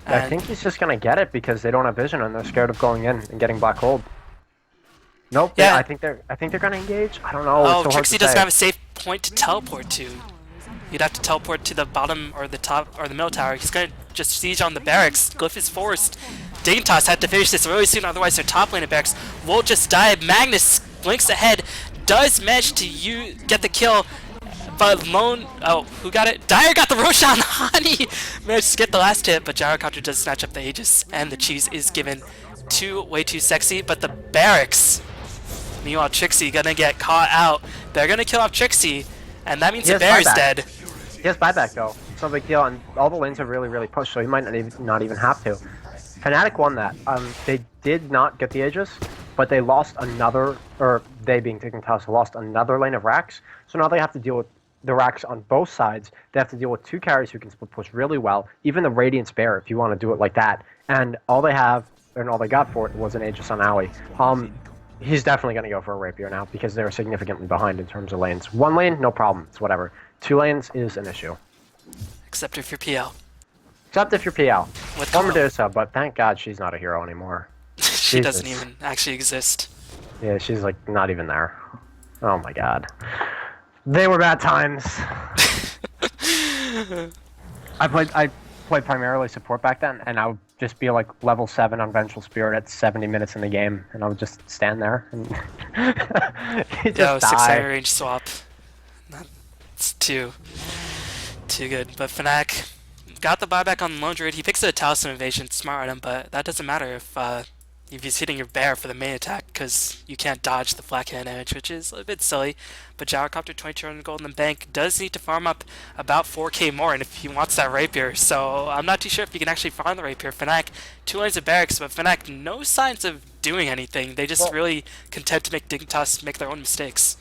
I think he's just going to get it because they don't have vision and they're scared of going in and getting black hold. Nope. Yeah. I think they're going to engage. I don't know. Oh, it's so Trixie hard to doesn't say. have a safe point to teleport to. You'd have to teleport to the bottom or the top or the middle tower. He's gonna just siege on the barracks. Glyph is forced. Dignitas had to finish this really soon, otherwise their top lane of barracks will just die. Magnus blinks ahead, does manage to get the kill, but who got it? Dyer got the Roshan. Hani managed to get the last hit, but Gyrocopter does snatch up the Aegis, and the cheese is given to way too sexy. But the barracks, meanwhile, Trixie gonna get caught out. They're gonna kill off Trixie, and that means the bear is dead. He has buyback though. It's no big deal, and all the lanes have really pushed, so he might not even have to. Fnatic won that. They did not get the Aegis, but they lost another, or they being Dignitas lost another lane of racks. So now they have to deal with the racks on both sides. They have to deal with two carries who can split push really well. Even the Radiance Bear, if you want to do it like that. And all they have, and all they got for it was an Aegis on Owie. He's definitely going to go for a Rapier now because they're significantly behind in terms of lanes. One lane, no problem. It's whatever. Two lanes is an issue. Except if you're PL. Except if you're PL. With Or Kamo. Medusa, but thank God she's not a hero anymore. She Jesus. doesn't even actually exist. Yeah, she's like not even there. Oh my God. They were bad times. I played primarily support back then, and I would just be like level 7 on Vengeful Spirit at 70 minutes in the game, and I would just stand there and you Yo, just 6 die. range swap. That's too good. But Fnatic got the buyback on Lone Druid. He picks a Talisman Invasion, smart on him, but that doesn't matter if he's hitting your bear for the main attack, because you can't dodge the flat cannon damage, which is a bit silly. But Gyrocopter, 2200 gold in the bank, does need to farm up about 4k more, and if he wants that Rapier, so I'm not too sure if he can actually farm the Rapier. Fnatic, 2 lanes of barracks, but Fnatic, no signs of doing anything. They just really content to make Dignitas make their own mistakes.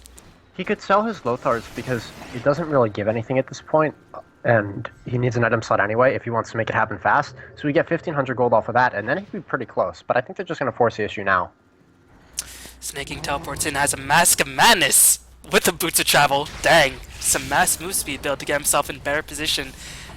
He could sell his Lothars because it doesn't really give anything at this point, and he needs an item slot anyway if he wants to make it happen fast. So we get 1500 gold off of that, and then he'd be pretty close. But I think they're just going to force the issue now. Snaking teleports in, has a Mask of Madness with the Boots of Travel. Dang, some mass move speed build to get himself in better position.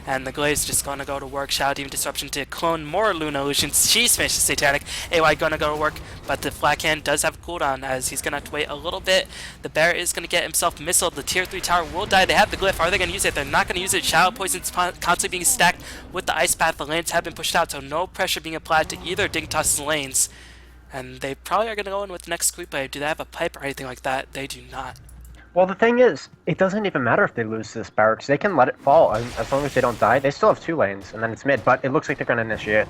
And the Glaze just gonna go to work. Shadow Demon Disruption to clone more Luna Illusions. She's finished the Satanic. AY gonna go to work, but the Flat Hand does have a cooldown as he's gonna have to wait a little bit. The Bear is gonna get himself missiled. The tier 3 tower will die. They have the Glyph. Are they gonna use it? They're not gonna use it. Shadow Poison's constantly being stacked with the Ice Path. The lanes have been pushed out, so no pressure being applied to either Dignitas' lanes. And they probably are going to go in with the next creep wave. Do they have a pipe or anything like that? They do not. Well, the thing is, it doesn't even matter if they lose this barracks. They can let it fall as long as they don't die. They still have 2 lanes, and then it's mid. But it looks like they're gonna initiate.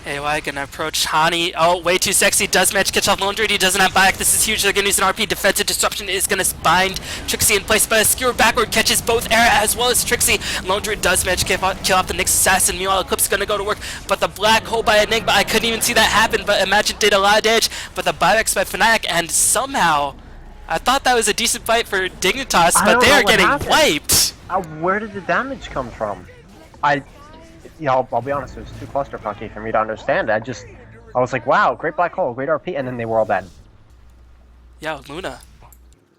AY gonna approach Hani. Oh, way too sexy. Does manage to catch off Londred. He doesn't have buyback. This is huge. They're gonna use an RP. Defensive disruption is gonna bind Trixie in place, but a skewer backward catches both Era as well as Trixie. Londred does manage to kill off the Nyx assassin. Meanwhile, Eclipse is gonna go to work, but the black hole by Enigma, I couldn't even see that happen, but Imagine did a lot of damage. But the buybacks by Fnatic, and somehow, I thought that was a decent fight for Dignitas, but they are getting wiped. Where did the damage come from? I'll be honest, it was too clusterfucky for me to understand. I was like, wow, great black hole, great RP, and then they were all dead. Yeah, Luna.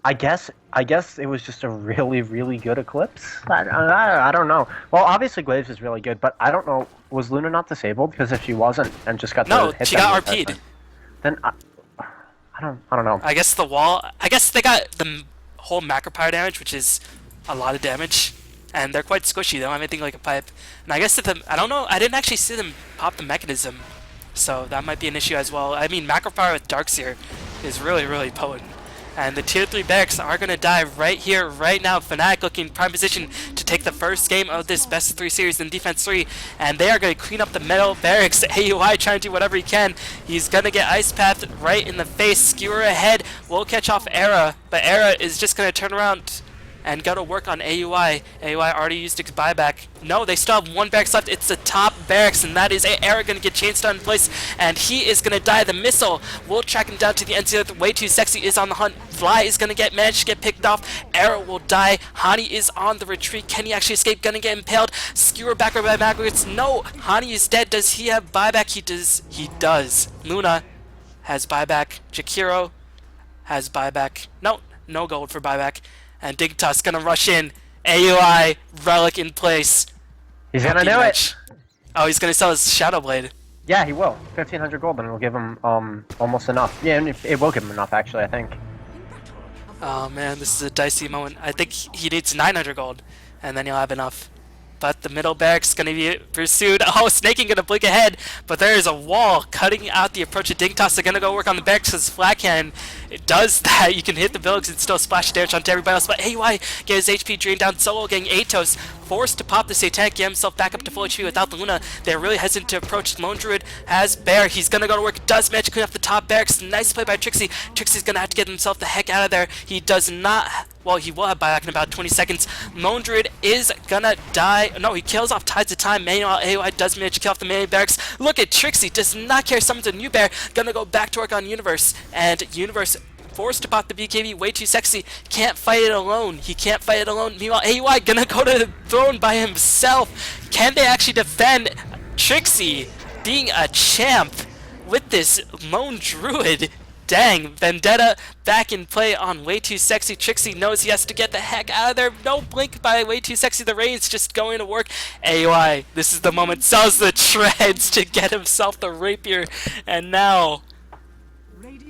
I guess it was just a really, really good Eclipse. I don't know. Well, obviously Glaves is really good, but I don't know. Was Luna not disabled? Because if she wasn't and just got no, hit she got RP'd. Then I don't know. I guess the wall. I guess they got the whole macro power damage, which is a lot of damage, and they're quite squishy. They don't have anything like a pipe. And I guess that I don't know. I didn't actually see them pop the mechanism, so that might be an issue as well. I mean, macro power with Darkseer is really, really potent. And the tier 3 barracks are going to die right here, right now. Fnatic looking prime position to take the first game of this best of 3 series in Defense 3. And they are going to clean up the middle barracks. AUI trying to do whatever he can. He's going to get Ice Path right in the face. Skewer ahead will catch off Era. But Era is just going to turn around and go to work on AUI. AUI already used its buyback. No, they still have 1 barracks left. It's the top barracks, and that is Era going to get chainstone in place, and he is going to die. The missile will track him down to the NC. Way too sexy is on the hunt. Fly is going to manage to get picked off. Era will die. Hani is on the retreat. Can he actually escape? Gonna get impaled. Skewer backward by Magritte. No, Hani is dead. Does he have buyback? He does. He does. Luna has buyback. Jakiro has buyback. No, no gold for buyback. And Dignitas gonna rush in. AUI, Relic in place. He's gonna do it. Oh, he's gonna sell his Shadow Blade. Yeah, he will. 1,500 gold, and it'll give him almost enough. Yeah, and it will give him enough, actually, I think. Oh man, this is a dicey moment. I think he needs 900 gold, and then he'll have enough. But the middle barracks gonna be pursued. Oh, Snaking gonna blink ahead, but there is a wall cutting out the approach of Dignitas. They're gonna go work on the barracks because Flat Cannon, it does that. You can hit the buildings and still splash damage onto everybody else. But AY get his HP drained down. Solo getting Atos forced to pop the Satanic, get himself back up to full HP without the Luna. They're really hesitant to approach. Lone Druid has Bear. He's gonna go to work. Does manage to clean up the top barracks. Nice play by Trixie. Trixie's gonna have to get himself the heck out of there. He does not. Well, he will have buyback in about 20 seconds. Lone Druid is gonna die. No, he kills off Tides of Time. Meanwhile, AOI does manage to kill off the main barracks. Look at Trixie. Does not care. Summons a new bear. Gonna go back to work on Universe. And Universe forced to pop the BKB. Way too sexy. Can't fight it alone. He can't fight it alone. Meanwhile, AUI gonna go to the throne by himself. Can they actually defend Trixie being a champ with this lone druid? Dang, Vendetta back in play on Way Too Sexy. Trixie knows he has to get the heck out of there. No blink by Way Too Sexy. The rain's just going to work. AUI, this is the moment. Sells the treads to get himself the rapier. And now,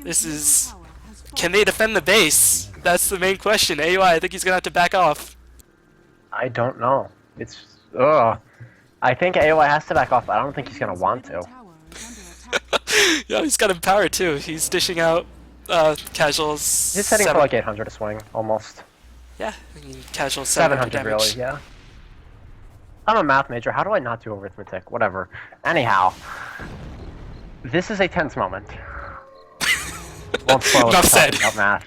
this is... Can they defend the base? That's the main question. AUI, I think he's going to have to back off. I don't know. It's... Ugh. I think AOI has to back off, but I don't think he's going to want to. Yeah, he's got Empower too. He's dishing out casuals. He's setting for like 800 to swing, almost. Yeah, I mean, casual 700 really, yeah. I'm a math major. How do I not do arithmetic? Whatever. Anyhow, this is a tense moment. Won't slow us about math.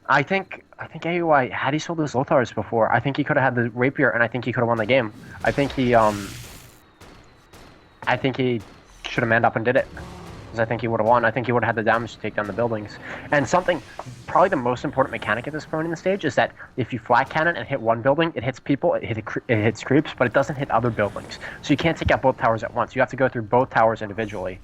I think AUI, had he sold his Lothars before, I think he could have had the rapier, and I think he could have won the game. I think he should have manned up and did it. Because I think he would have won. I think he would have had the damage to take down the buildings. And something, probably the most important mechanic at this point in the stage is that if you flat cannon and hit one building, it hits people, it hits creeps, but it doesn't hit other buildings. So you can't take out both towers at once. You have to go through both towers individually.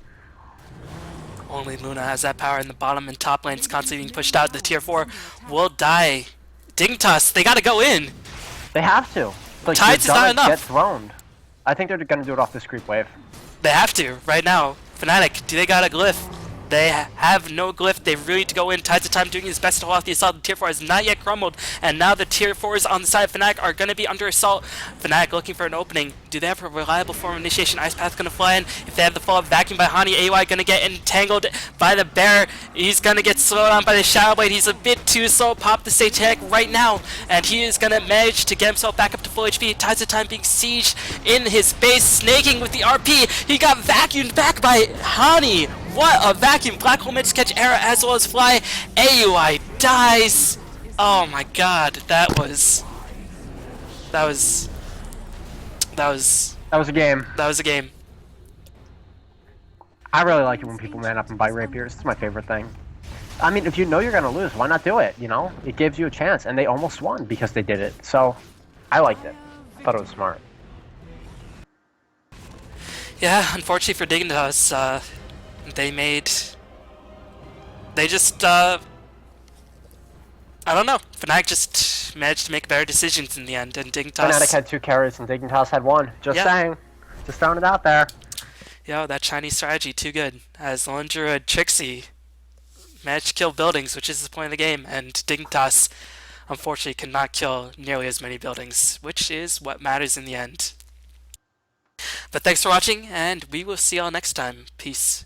Only Luna has that power in the bottom and top lanes constantly being pushed out. The tier 4 will die. Dignitas, they gotta go in. They have to. Like, Tides is not enough. Get throned. I think they're gonna do it off this creep wave. They have to, right now. Fnatic, do they got a glyph? They have no glyph. They really need to go in. Tides of Time doing his best to hold off the assault. The tier 4 has not yet crumbled, and now the tier 4s on the side of fnatic are going to be under assault. Fnatic looking for an opening. Do they have a reliable form of initiation? Ice Path going to fly in. If they have the fall of Vacuum by Hani, AY going to get entangled by the bear. He's going to get slowed down by the Shadow Blade. He's a bit too slow. Pop the Satanic right now, and he is going to manage to get himself back up to full HP. Tides of Time being sieged in his base, snaking with the RP. He got vacuumed back by Hani. What a vacuum! Black Hole managed to catch Era as well as Fly. AUI dies. Oh my god, that was that was that was That was a game. that was a game. I really like it when people man up and buy rapiers. It's my favorite thing. I mean, if you know you're gonna lose, why not do it? You know, it gives you a chance, and they almost won because they did it. So, I liked it. Thought it was smart. Yeah, unfortunately for Dignitas, they just I don't know. Fnatic just managed to make better decisions in the end, and Fnatic Dignitas. had 2 carries and Dignitas had 1. Just Yeah. saying. Just throwing it out there. Yo, that Chinese strategy too good. As Lone Druid Trixie managed to kill buildings, which is the point of the game, and Dignitas unfortunately could not kill nearly as many buildings, which is what matters in the end. But thanks for watching, and we will see y'all next time. Peace.